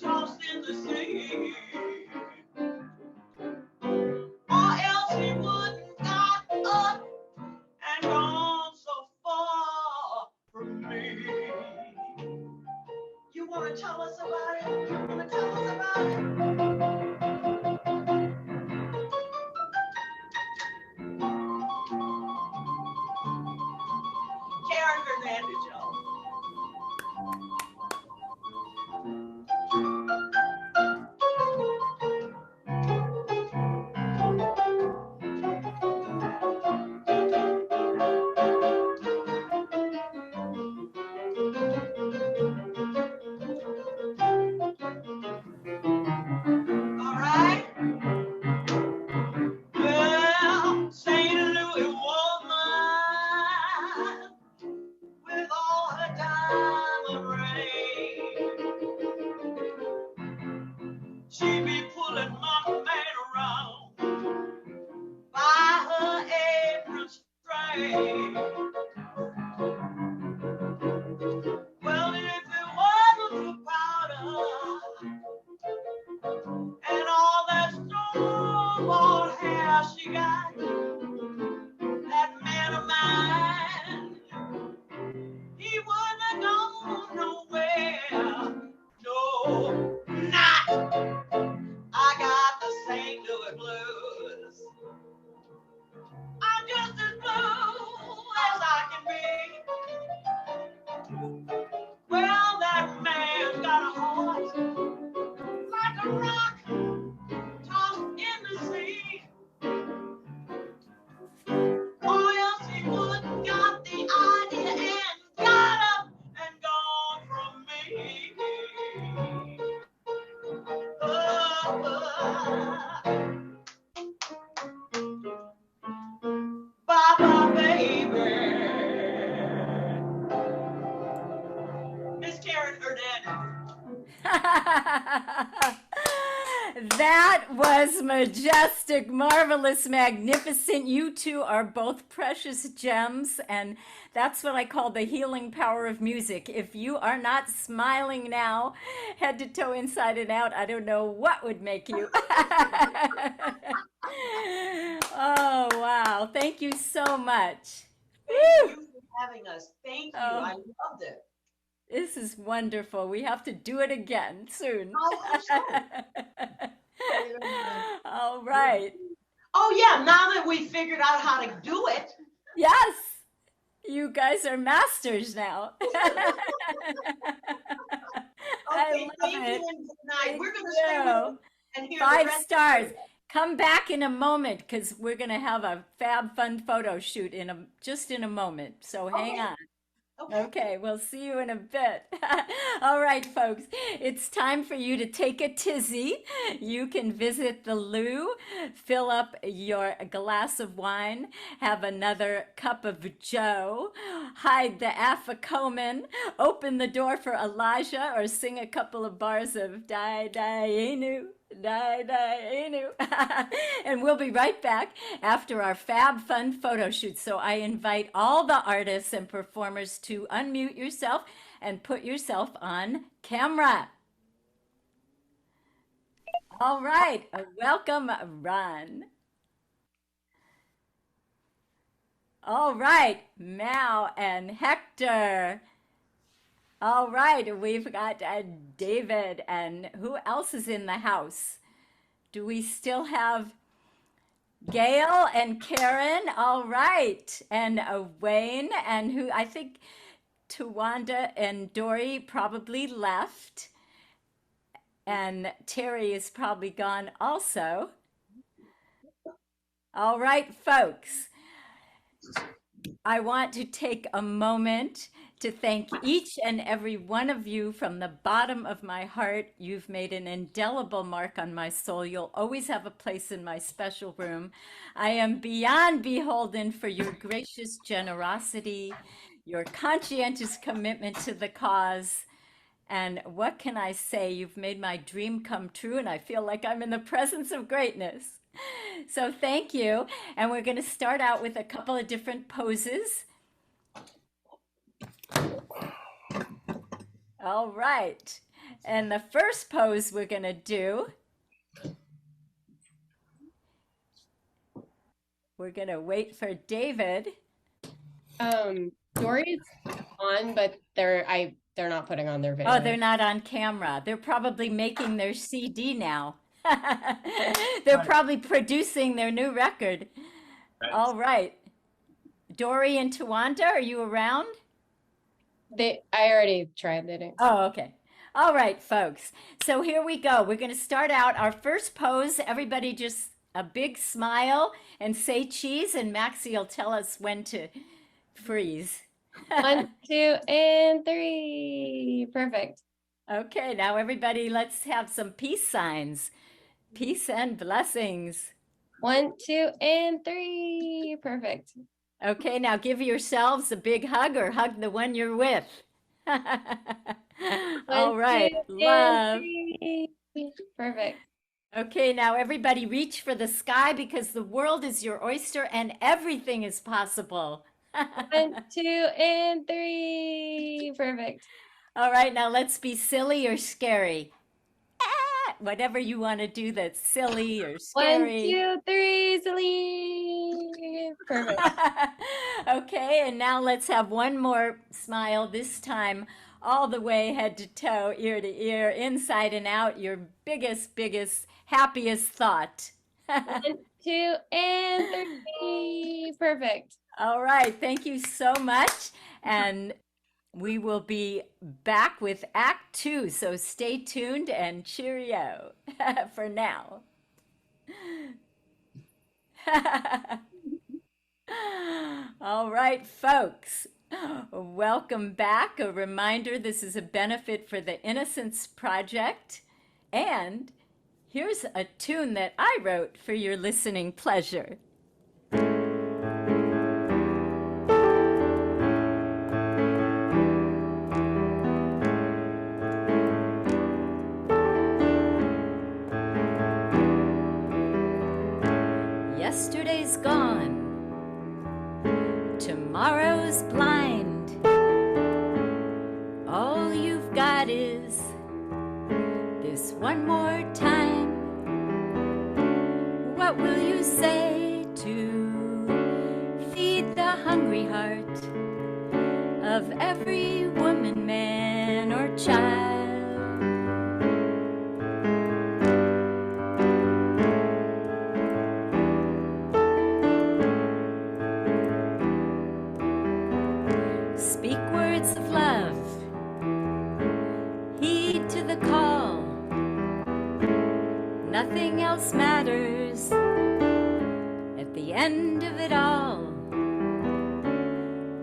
tossed in the sea. Or else he wouldn't got up and gone so far from me. You want to tell us about it? You want to tell us about it? Karen Hernandez, y'all. All right. Well, St. Louis woman with all her diamond rings. That was majestic, marvelous, magnificent. You two are both precious gems, and that's what I call the healing power of music. If you are not smiling now, head to toe, inside and out, I don't know what would make you. Oh, wow. Thank you so much. Thank you for having us. Thank you. I loved it. This is wonderful. We have to do it again soon. All right. Oh, yeah. Now that we figured out how to do it. Yes. You guys are masters now. Okay, I love thank it. you and good night. Thank We're going to you. stay with and hear the 5 rest of stars. it. Come back in a moment because we're going to have a fab fun photo shoot just in a moment. So hang on. Okay, we'll see you in a bit. All right, folks, it's time for you to take a tizzy. You can visit the loo, fill up your glass of wine, have another cup of joe, hide the afikoman, open the door for Elijah, or sing a couple of bars of Die Die Enu. Die, die, enu. And we'll be right back after our fab fun photo shoot. So I invite all the artists and performers to unmute yourself and put yourself on camera. All right, welcome, Ron. All right, Mao and Hector. All right, we've got David, and who else is in the house? Do we still have Gayle and Karen? All right, and Wayne, and who I think Tawanda and Dori probably left, and Terry is probably gone also. All right, folks, I want to take a moment to thank each and every one of you from the bottom of my heart. You've made an indelible mark on my soul. You'll always have a place in my special room. I am beyond beholden for your gracious generosity, your conscientious commitment to the cause. And what can I say? You've made my dream come true, and I feel like I'm in the presence of greatness. So thank you. And we're going to start out with a couple of different poses. All right, and the first pose we're going to do, we're going to wait for David. Dori's on, but they're not putting on their video. Oh, they're not on camera. They're probably making their CD now. They're probably producing their new record. All right. Dori and Tawanda, are you around? I already tried. They didn't. Oh, okay. All right, folks. So here we go. We're going to start out our first pose. Everybody just a big smile and say cheese, and Maxie will tell us when to freeze. 1, 2, and 3. Perfect. Okay, now everybody, let's have some peace signs. Peace and blessings. 1, 2, and 3. Perfect. Okay, now give yourselves a big hug or hug the one you're with. All right, 2, love. 3. Perfect. Okay, now everybody reach for the sky because the world is your oyster and everything is possible. 1, 2, and 3. Perfect. All right, now let's be silly or scary. Whatever you want to do that's silly or 1, scary. 2, 3. Silly. Perfect. Okay, and now let's have one more smile, this time all the way head to toe, ear to ear, inside and out, your biggest, happiest thought. 1, 2, and 3. Perfect. All right, thank you so much. And we will be back with Act 2, so stay tuned and cheerio for now. All right, folks, welcome back. A reminder, this is a benefit for the Innocence Project. And here's a tune that I wrote for your listening pleasure. one more time, what will you say to feed the hungry heart of every woman, man, or child? Speak words of love, heed to the call. Nothing else matters at the end of it all.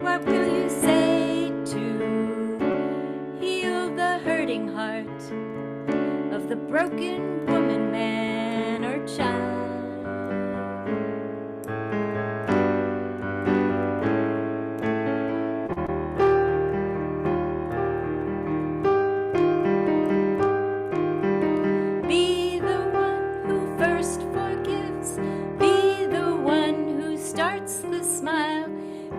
What will you say to heal the hurting heart of the broken woman, man, or child? Be the one who first forgives, be the one who starts the smile,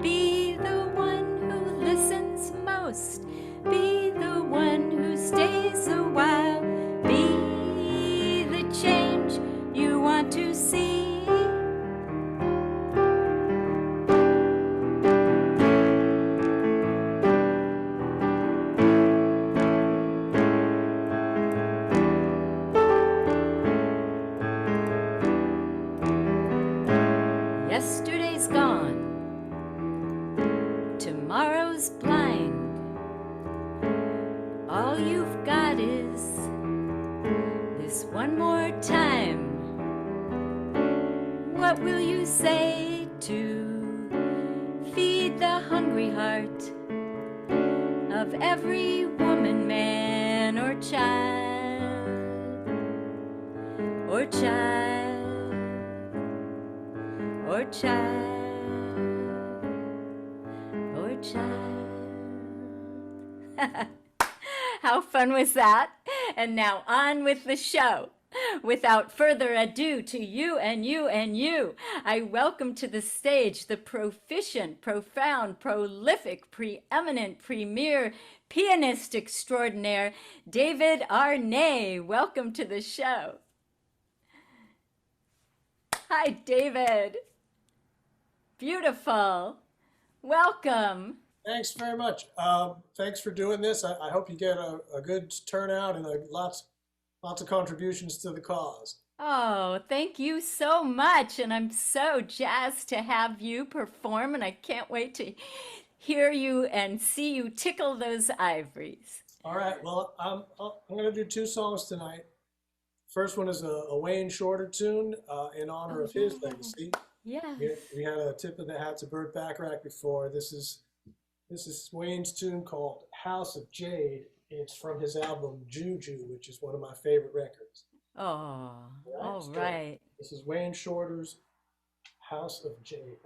be the one who listens most, be the one who stays a while, be the change you want to see. Yesterday's gone, tomorrow's blind. All you've got is this one more time. What will you say to feed the hungry heart of every woman, man, or child? Or child? Or child, or child. How fun was that? And now on with the show. Without further ado, to you and you and you, I welcome to the stage the proficient, profound, prolific, preeminent, premier pianist extraordinaire, David Arnay. Welcome to the show. Hi, David. Beautiful. Welcome. Thanks very much. Thanks for doing this. I hope you get a good turnout and lots of contributions to the cause. Oh, thank you so much. And I'm so jazzed to have you perform, and I can't wait to hear you and see you tickle those ivories. All right. Well, I'm going to do two songs tonight. First one is a Wayne Shorter tune in honor of his legacy. Yeah. We had a tip of the hat to Burt Bacharach before. This is Wayne's tune called House of Jade. It's from his album Juju, which is one of my favorite records. Oh, all right. This is Wayne Shorter's House of Jade.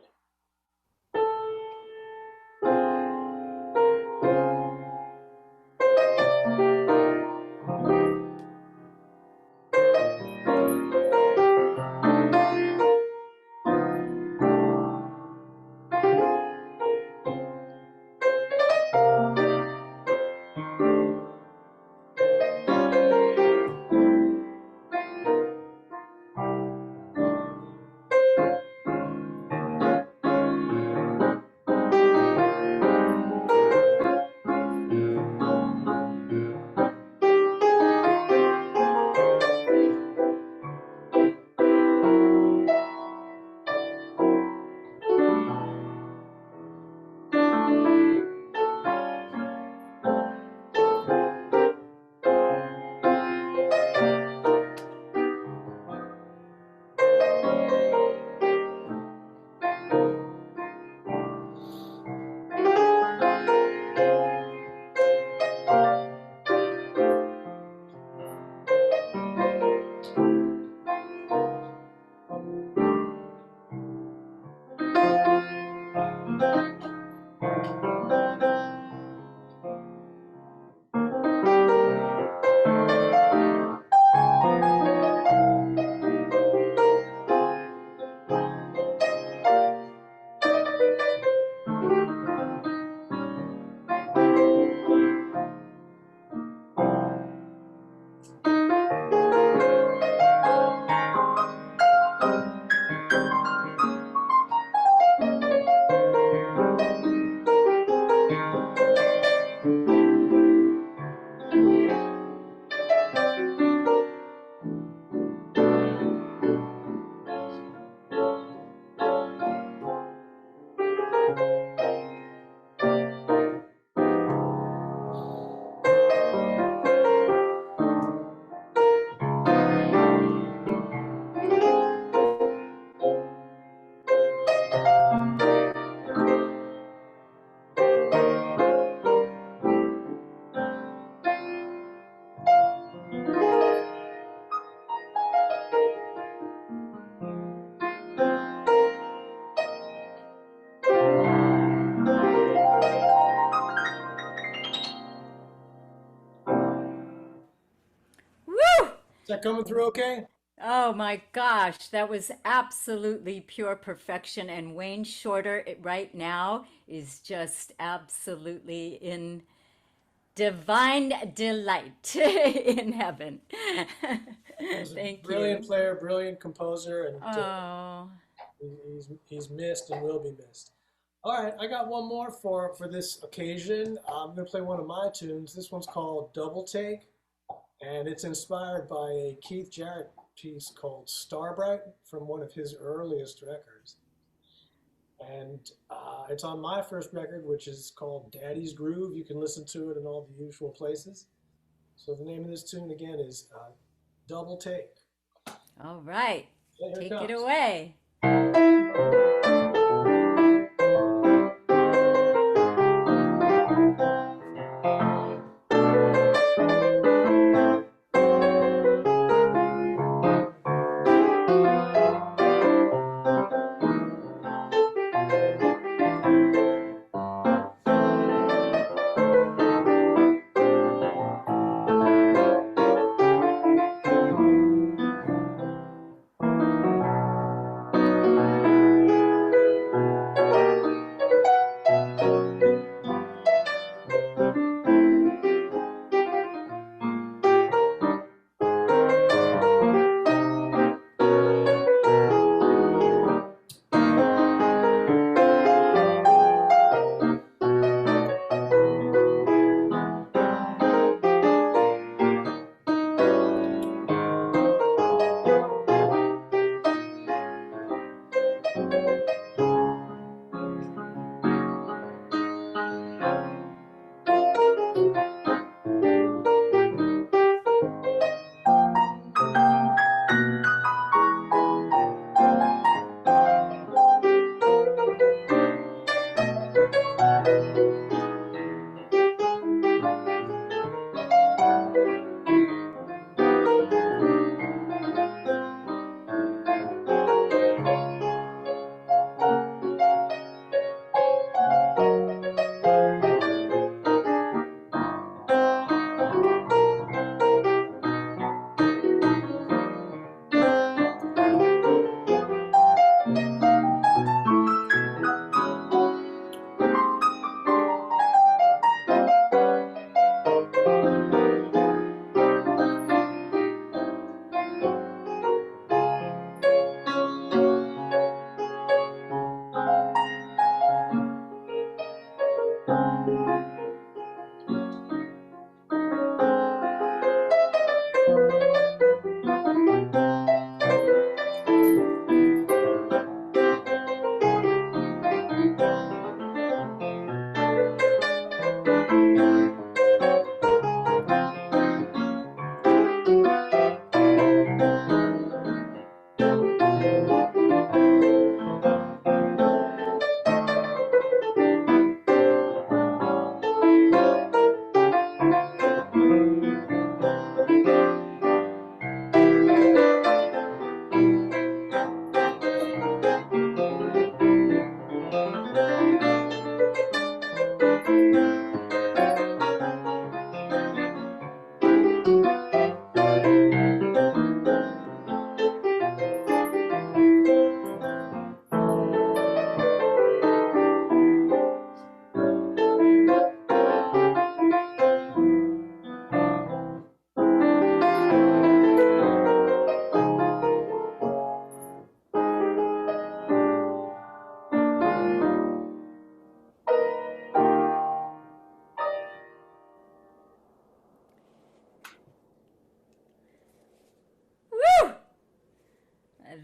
Is that coming through okay? Oh my gosh, that was absolutely pure perfection. And Wayne Shorter right now is just absolutely in divine delight in heaven. He's a Thank brilliant you. player, brilliant composer, and Oh, he's missed and will be missed. All right, I got one more for this occasion. I'm going to play one of my tunes. This one's called Double Take, and it's inspired by a Keith Jarrett piece called Brighten from one of his earliest records. And it's on my first record, which is called Daddy's Groove. You can listen to it in all the usual places. So the name of this tune again is Double Take. all right. Here Take it comes. away.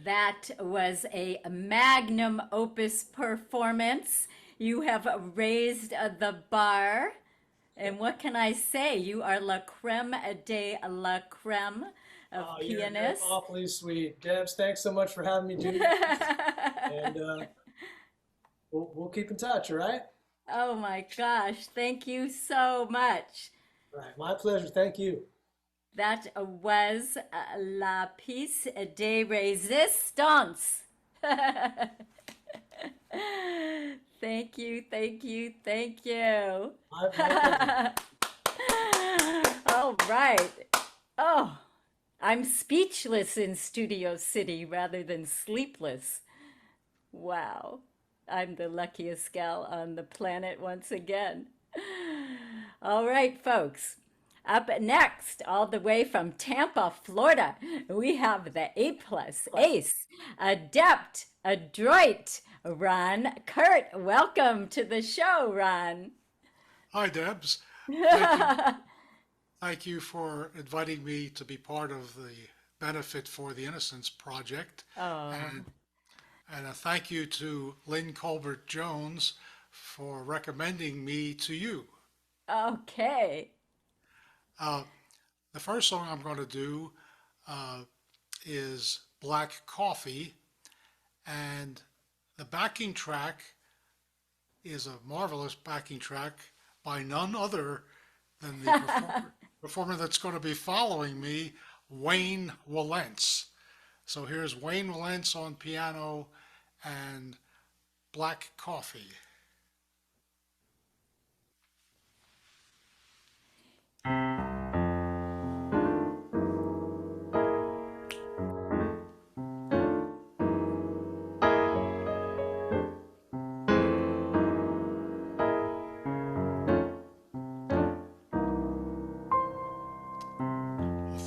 That was a magnum opus performance. You have raised the bar. And what can I say? You are la creme de la creme of pianists. You're awfully sweet. Debs, thanks so much for having me do this. And we'll keep in touch, all right? Oh my gosh, thank you so much. All right, my pleasure. Thank you. That was La Piece de Resistance. Thank you, thank you, thank you. My pleasure. All right. Oh, I'm speechless in Studio City rather than sleepless. Wow, I'm the luckiest gal on the planet once again. All right, folks. Up next, all the way from Tampa, Florida, we have the A+ ace, adept, adroit, Ron Kert. Welcome to the show, Ron. Hi, Debs. Thank you for inviting me to be part of the Benefit for the Innocence project. Oh. And a thank you to Lynn Colbert-Jones for recommending me to you. Okay. The first song I'm going to do is Black Coffee, and the backing track is a marvelous backing track by none other than the performer that's going to be following me, Wayne Wilentz. So here's Wayne Wilentz on piano and Black Coffee.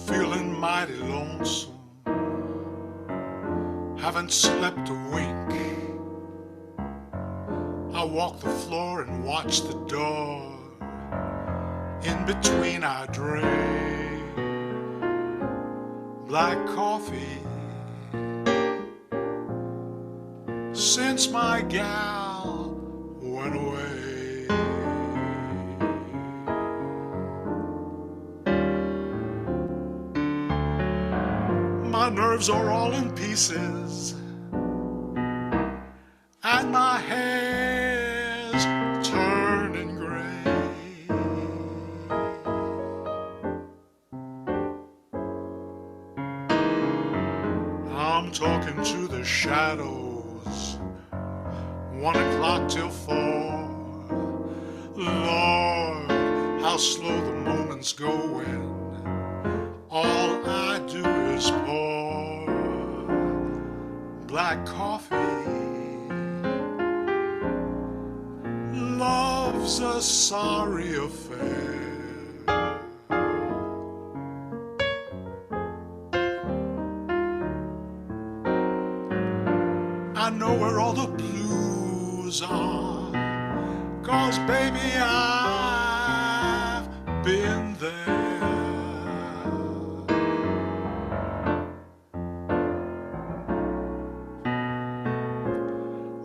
Feeling mighty lonesome, haven't slept a wink. I walk the floor and watch the door. In between I drink black coffee. Since my gal went away. My nerves are all in pieces, and my hair's turning gray. I'm talking to the shadows, 1 o'clock till 4. Lord, how slow the moments go when all I do is pour black coffee. Love's a sorry affair. I know where all the blues are, 'cause baby I've been there.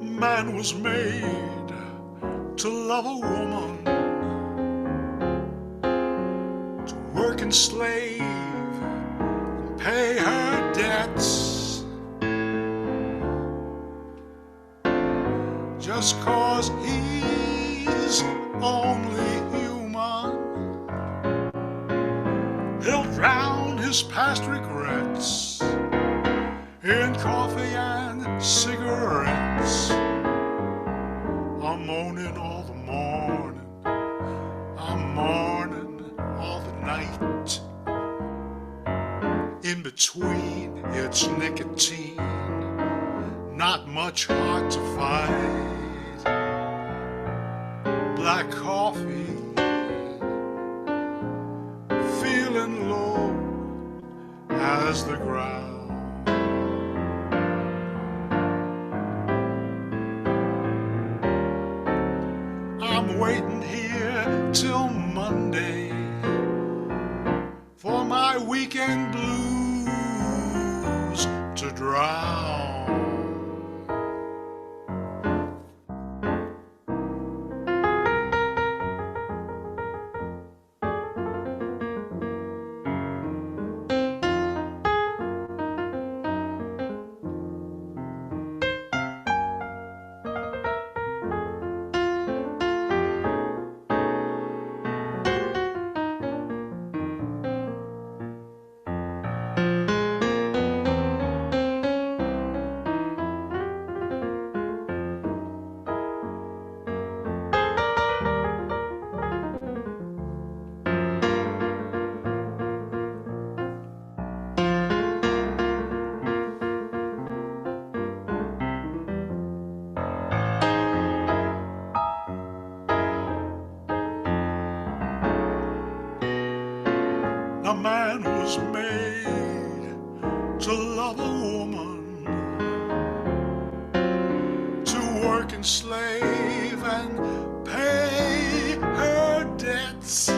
Man was made to love a woman, to work and slave and pay her debts. Just 'cause he's only human, he'll drown his past regrets in coffee and cigarettes. I'm moaning all the morning, I'm mourning all the night. In between, it's nicotine, not much hard to fight. Black coffee, feeling low as the ground. I'm waiting here till Monday for my weekend blues to drown. a man was made to love a woman, to work and slave and pay her debts.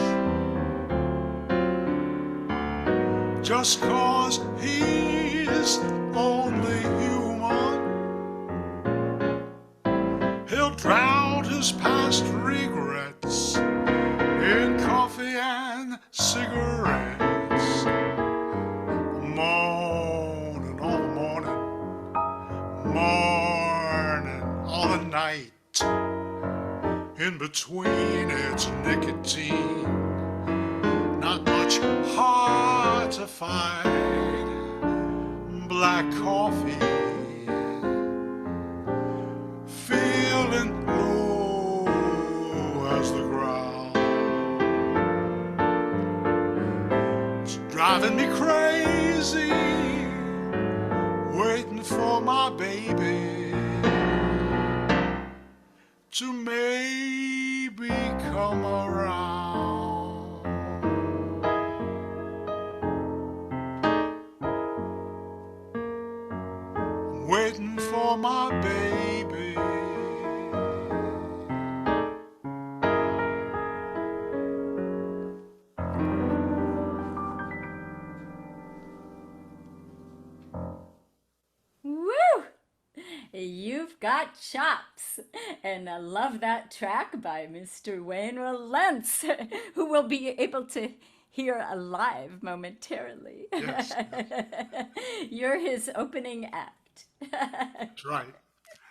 Just 'cause he's only human, he'll drown his past regrets in coffee and cigarettes. Morning, all the morning, morning, all the night. In between, it's nicotine, not much hard to find. Black coffee, feeling low as the ground. It's driving me crazy, waiting for my baby to maybe come around. Waiting for my baby. Woo! You've got chops. And I love that track by Mr. Wayne Wilentz, who will be able to hear live momentarily. Yes. You're his opening act. That's right.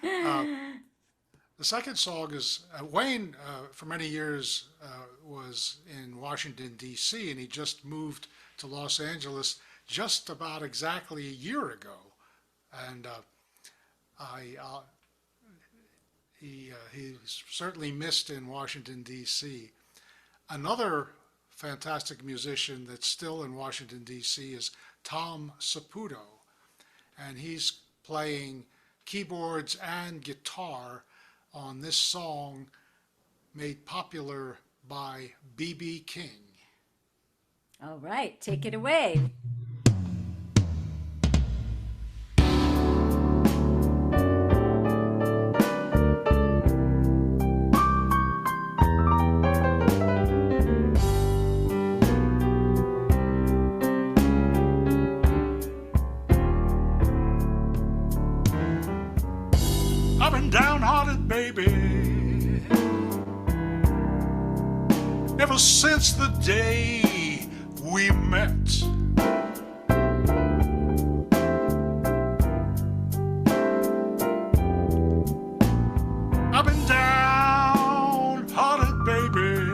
The second song is Wayne, for many years, was in Washington, D.C., and he just moved to Los Angeles just about exactly a year ago. And he's certainly missed in Washington, D.C. Another fantastic musician that's still in Washington, D.C. is Tom Saputo, and he's playing keyboards and guitar on this song made popular by B.B. King. All right, take it away. I've been downhearted, baby, ever since the day we met. I've been downhearted, baby,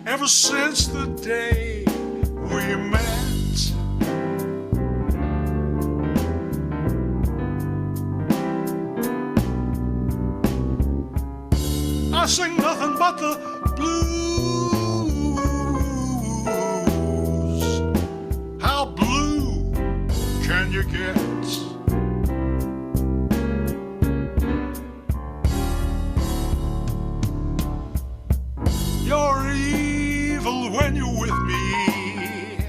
ever since the day we met. I sing nothing but the blues. How blue can you get? You're evil when you're with me.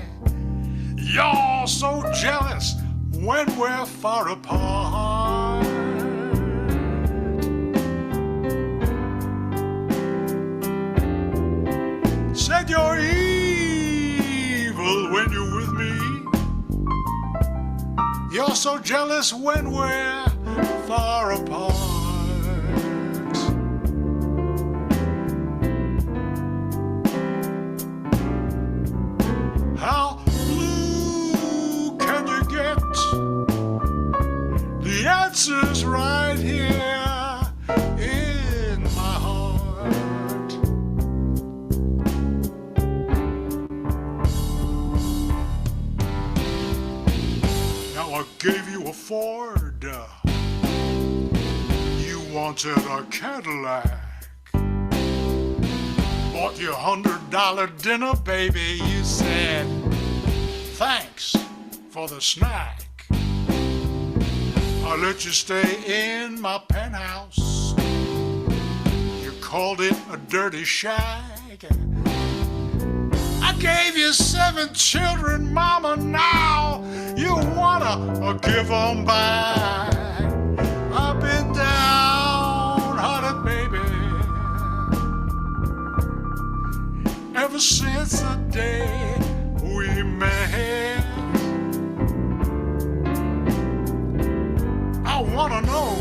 You're so jealous when we're far apart. Said you're evil when you're with me. You're so jealous when we're far apart. How blue can you get? The answer's right here in my heart. Now I gave you a Ford, you wanted a Cadillac. Bought you $100 dinner, baby. You said, thanks for the snack. I let you stay in my penthouse. You called it a dirty shack. gave you 7 children, mama, now you wanna give them back. I've been downhearted, baby, ever since the day we met. I wanna know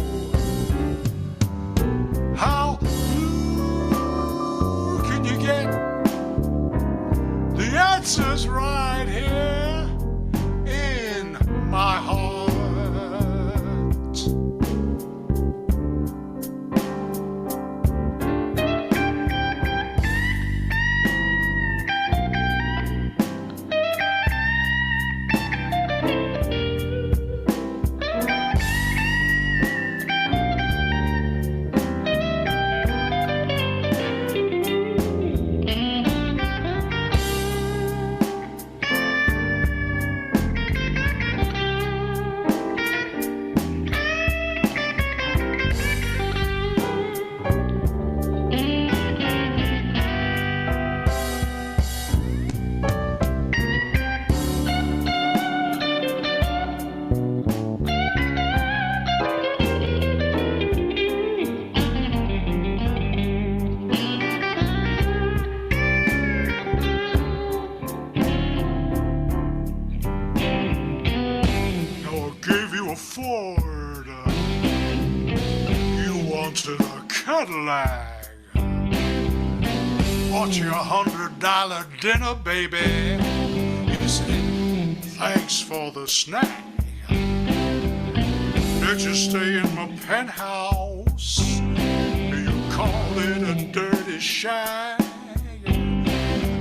how can you get the answers right here in my heart. Ford, you wanted a Cadillac, bought you $100 dinner, baby. You said, thanks for the snack. Did you stay in my penthouse? Do you call it a dirty shack?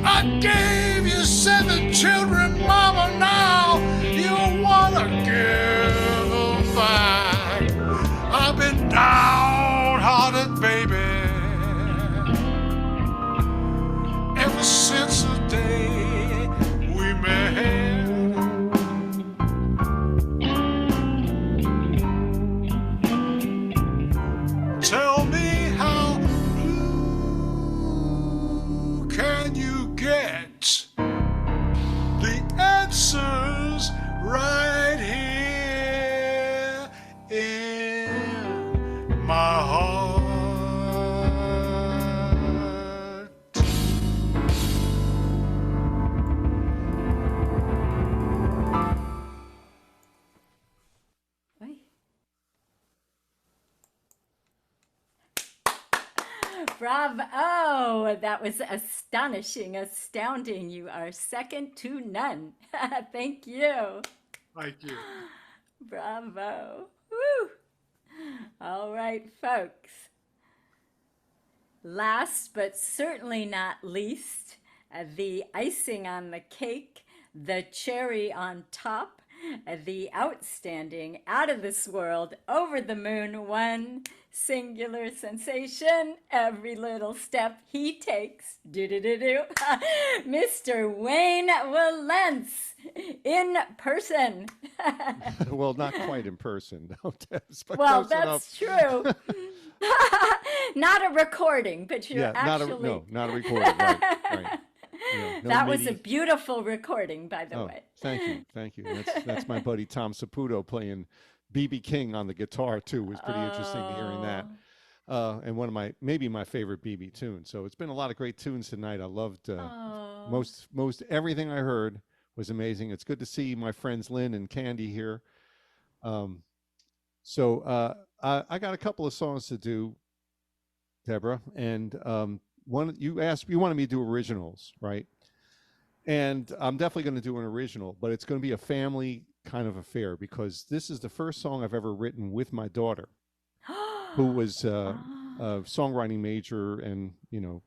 I gave you 7 children, mama, now you wanna give them back. I've been downhearted, baby, ever since the day we met. Tell me how blue can you get? The answers right here in my heart. Bravo! That was astonishing, astounding. You are second to none. Thank you. Thank you. Bravo. Woo! All right, folks. Last but certainly not least, the icing on the cake, the cherry on top, the outstanding, out of this world, over the moon, one singular sensation, every little step he takes, do-do-do-do, Mr. Wayne Wilentz, in person. Well, not quite in person, no, Debs, but well, close that's enough. true. Not a recording, but you're actually... not a recording, right. Yeah, no that was a MIDI. beautiful recording, by the way. Thank you. That's my buddy Tom Saputo playing B.B. King on the guitar too. It was pretty interesting hearing that. And one of maybe my favorite B.B. tunes. So it's been a lot of great tunes tonight. I loved most everything I heard was amazing. It's good to see my friends Lynn and Candy here. So I got a couple of songs to do, Deborah, and one you wanted me to do originals, right? And I'm definitely going to do an original, but it's going to be a family kind of affair because this is the first song I've ever written with my daughter, who was a songwriting major and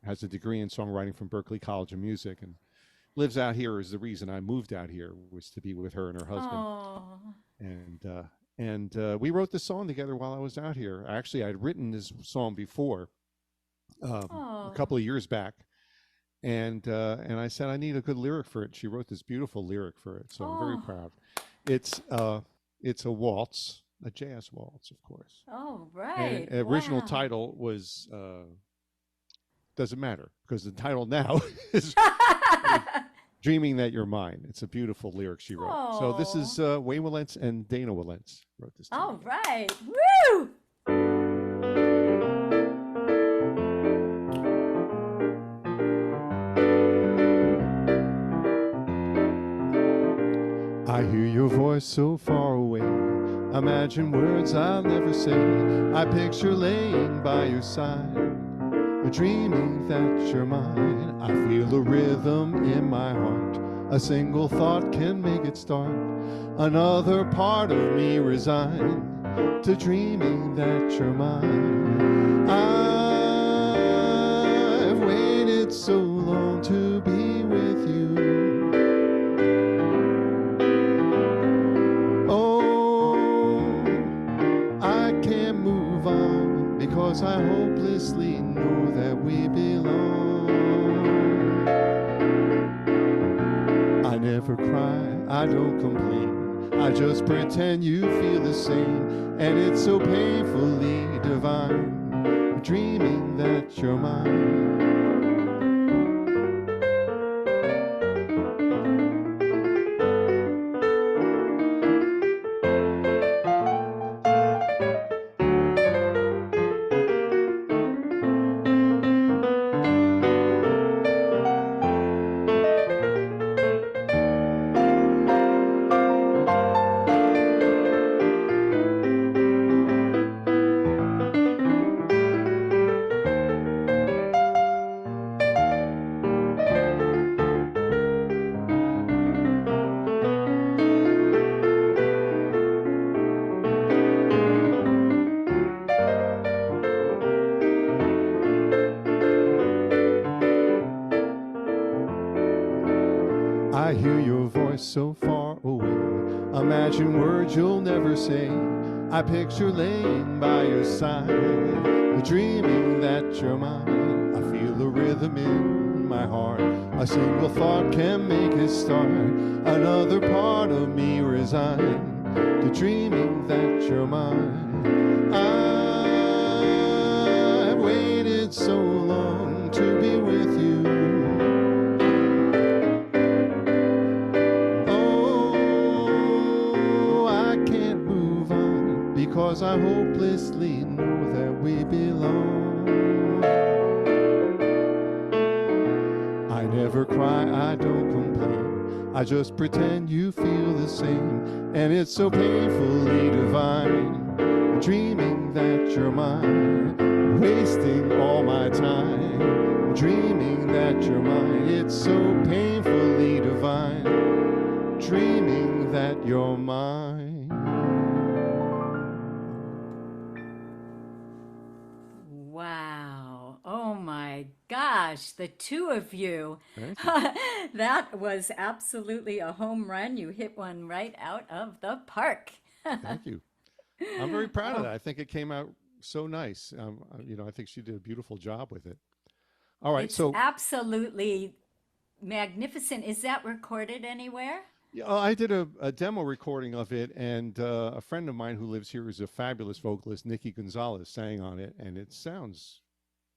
has a degree in songwriting from Berklee College of Music and lives out here. Is the reason I moved out here, was to be with her and her husband. And we wrote this song together while I was out here. Actually, I'd written this song before. A couple of years back, and I said I need a good lyric for it. She wrote this beautiful lyric for it, so I'm very proud. It's a waltz, a jazz waltz, of course. Oh, right. And original title was doesn't matter because the title now is Dreaming That You're Mine. It's a beautiful lyric she wrote. So this is Wayne Wilentz and Dana Wilentz wrote this. All right. Woo! I hear your voice so far away. Imagine words I'll never say. I picture laying by your side, dreaming that you're mine. I feel a rhythm in my heart. A single thought can make it start. Another part of me resigned to dreaming that you're mine. I've waited so long to be with you. Because I hopelessly know that we belong. I never cry, I don't complain. I just pretend you feel the same. And it's so painfully divine, dreaming that you're mine. I hear your voice so far away. Imagine words you'll never say. I picture laying by your side, dreaming that you're mine. I feel the rhythm in my heart. A single thought can make it start. Another part of me resigned to dreaming that you're mine. I've waited so long to be with you. Because I hopelessly know that we belong. I never cry, I don't complain. I just pretend you feel the same. And it's so painfully divine, dreaming that you're mine. Wasting all my time, dreaming that you're mine. It's so painfully divine, dreaming that you're mine. Wow. Oh my gosh, the two of you. That was absolutely a home run. You hit one right out of the park. Thank you. I'm very proud of that. I think it came out so nice. You know, I think she did a beautiful job with it. All right, It's absolutely magnificent. Is that recorded anywhere? Yeah, I did a demo recording of it, and a friend of mine who lives here is a fabulous vocalist, Nikki Gonzalez, sang on it, and it sounds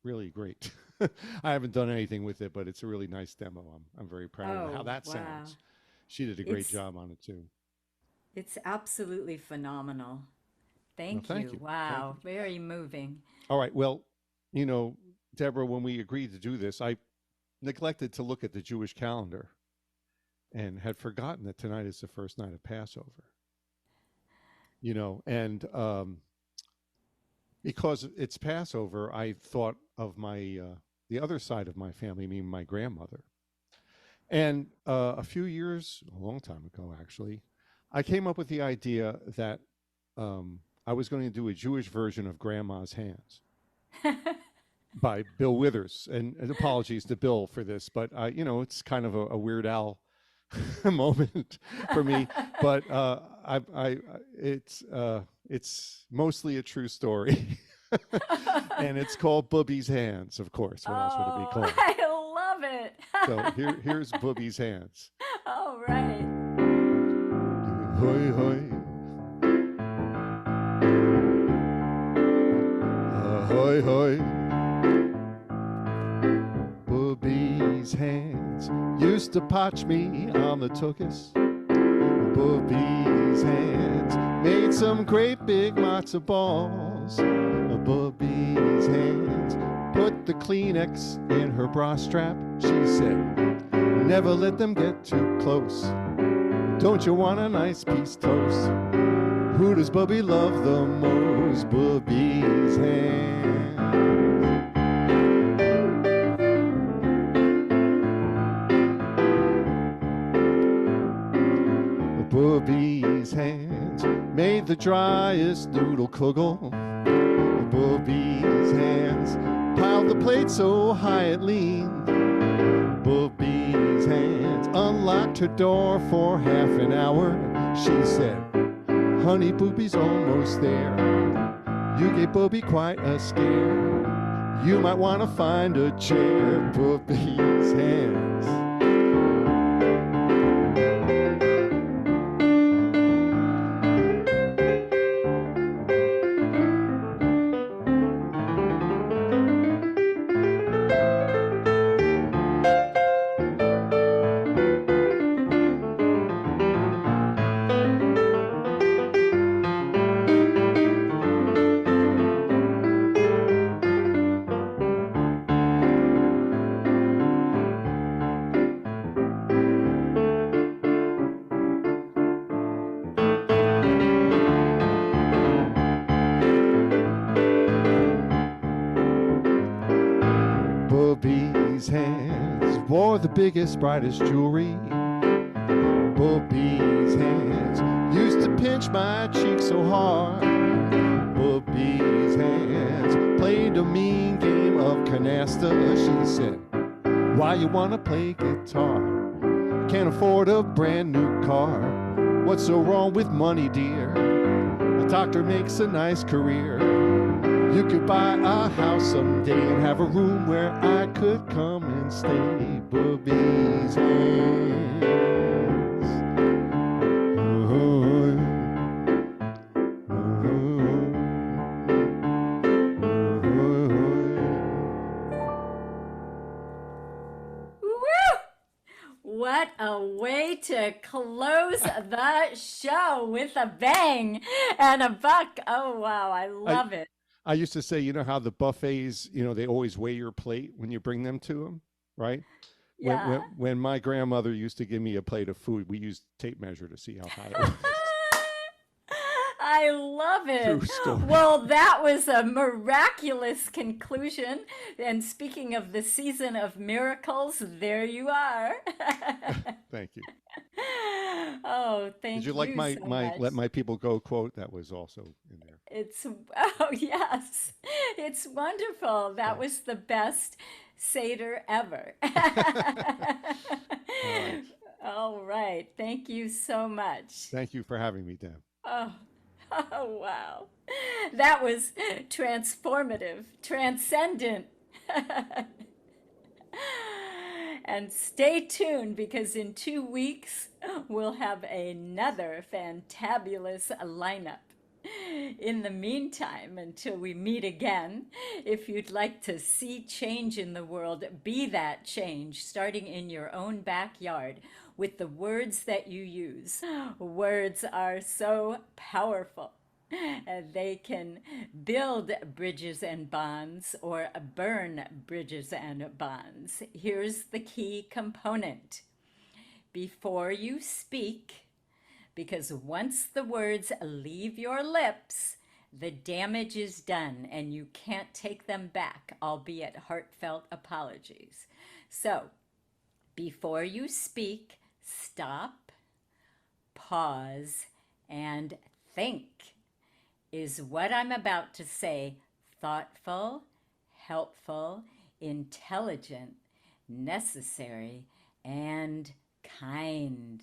really great. I haven't done anything with it, but it's a really nice demo. I'm very proud of how that sounds. She did a great job on it too. It's absolutely phenomenal. Thank you. Wow, very moving. All right, well, you know, Deborah, when we agreed to do this, I neglected to look at the Jewish calendar and had forgotten that tonight is the first night of Passover. You know, and because it's Passover, I thought of my the other side of my family, meaning my grandmother. And a few years, a long time ago actually, I came up with the idea that I was going to do a Jewish version of Grandma's Hands by Bill Withers. And apologies to Bill for this, but you know, it's kind of a Weird Al moment for me, but it's mostly a true story. And it's called Booby's Hands, of course. What else would it be called? I love it. So here's Booby's Hands. All right. Hoi hoi. Hoi hoi. Booby's hands hands used to potch me on the tuchus. Bubby's hands made some great big matzo balls. Bubby's hands put the Kleenex in her bra strap. She said, never let them get too close. Don't you want a nice piece toast? Who does Bubby love the most? Bubby's hands. Bubby's hands made the driest noodle kugel. Bubby's hands piled the plate so high it leaned. Bubby's hands unlocked her door for half an hour. She said, honey, Bubby's almost there. You gave Bubby quite a scare. You might want to find a chair. Bubby's hands. Bubby's hands wore the biggest, brightest jewelry. Bubby's hands used to pinch my cheek so hard. Bubby's hands played a mean game of canasta. She said, why you wanna play guitar? Can't afford a brand new car. What's so wrong with money, dear? A doctor makes a nice career. You could buy a house someday and have a room where I could come and stay. Bubby's hands. What a way to close the show with a bang and a buck. Oh, wow. I love it. I used to say, you know how the buffets, you know, they always weigh your plate when you bring them to them, right? Yeah. When my grandmother used to give me a plate of food, we used tape measure to see how high it was. I love it. True story. Well, that was a miraculous conclusion. And speaking of the season of miracles, there you are. Thank you. Oh, thank you. Did you like my so my much. let my people go quote? That was also in there. Oh yes, it's wonderful. That was the best Seder ever. All right. Thank you so much. Thank you for having me, Deb. Oh, wow. That was transformative, transcendent. And stay tuned because in 2 weeks we'll have another fantabulous lineup. In the meantime, until we meet again, if you'd like to see change in the world, be that change, starting in your own backyard with the words that you use. Words are so powerful. They can build bridges and bonds or burn bridges and bonds. Here's the key component. Before you speak, because once the words leave your lips, the damage is done and you can't take them back, albeit heartfelt apologies. So, before you speak, stop, pause, and think. Is what I'm about to say thoughtful, helpful, intelligent, necessary, and kind?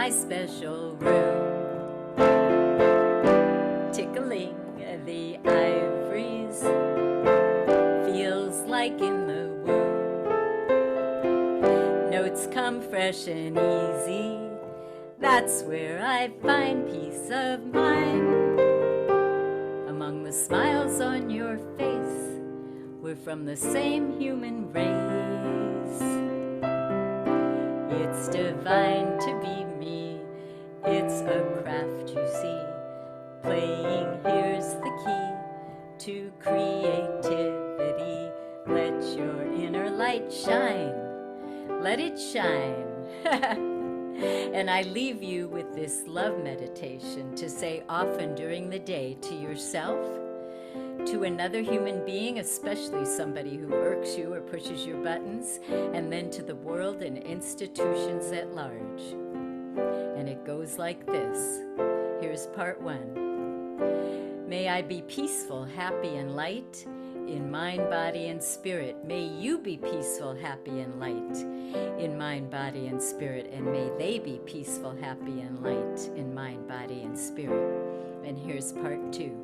Special room, tickling the ivories feels like in the womb. Notes come fresh and easy, that's where I find peace of mind. Among the smiles on your face, we're from the same human race. It's divine to be me, it's a craft you see. Playing here's the key to creativity. Let your inner light shine, let it shine. And I leave you with this love meditation to say often during the day to yourself, to another human being, especially somebody who irks you or pushes your buttons, and then to the world and institutions at large. And it goes like this. Here's part one. May I be peaceful, happy, and light in mind, body, and spirit. May you be peaceful, happy, and light in mind, body, and spirit. And may they be peaceful, happy, and light in mind, body, and spirit. And here's part two.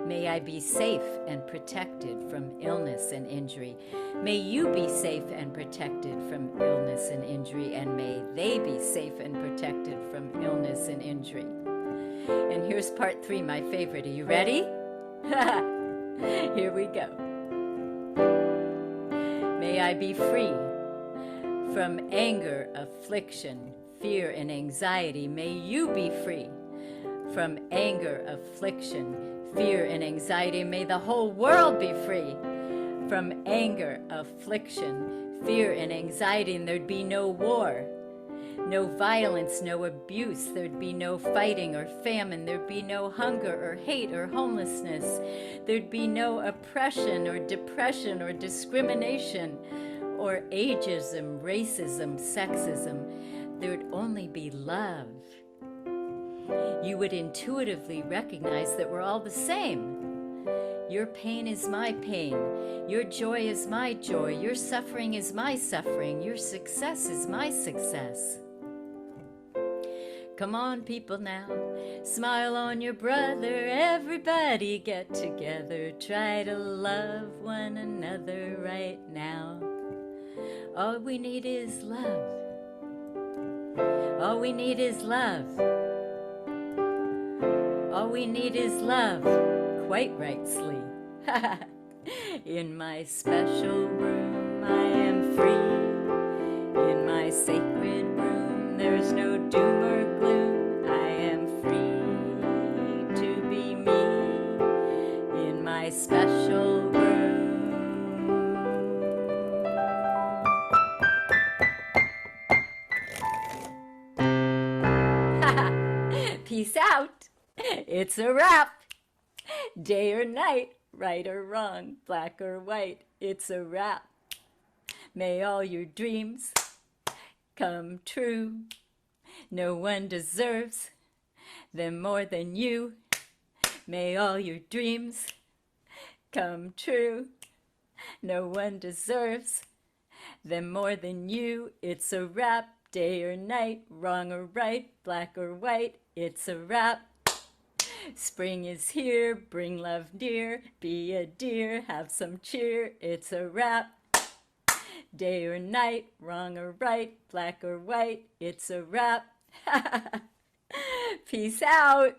May I be safe and protected from illness and injury. May you be safe and protected from illness and injury. And may they be safe and protected from illness and injury. And here's part three, my favorite. Are you ready? Here we go. May I be free from anger, affliction, fear, and anxiety. May you be free from anger, affliction, fear, and anxiety. May the whole world be free from anger, affliction, fear, and anxiety. And there'd be no war, no violence, no abuse. There'd be no fighting or famine. There'd be no hunger or hate or homelessness. There'd be no oppression or depression or discrimination or ageism, racism, sexism. There'd only be love. You would intuitively recognize that we're all the same. Your pain is my pain. Your joy is my joy. Your suffering is my suffering. Your success is my success. Come on, people now, smile on your brother. Everybody get together. Try to love one another right now. All we need is love. All we need is love. All we need is love, quite rightly. In my special room I am free. In my sacred room there's no doom or gloom. I am free to be me. In my special room. Peace out. It's a wrap. Day or night, right or wrong, black or white, it's a wrap. May all your dreams come true. No one deserves them more than you. May all your dreams come true. No one deserves them more than you. It's a wrap. Day or night, wrong or right, black or white, it's a wrap. Spring is here, bring love dear, be a dear, have some cheer, it's a wrap. Day or night, wrong or right, black or white, it's a wrap. Peace out.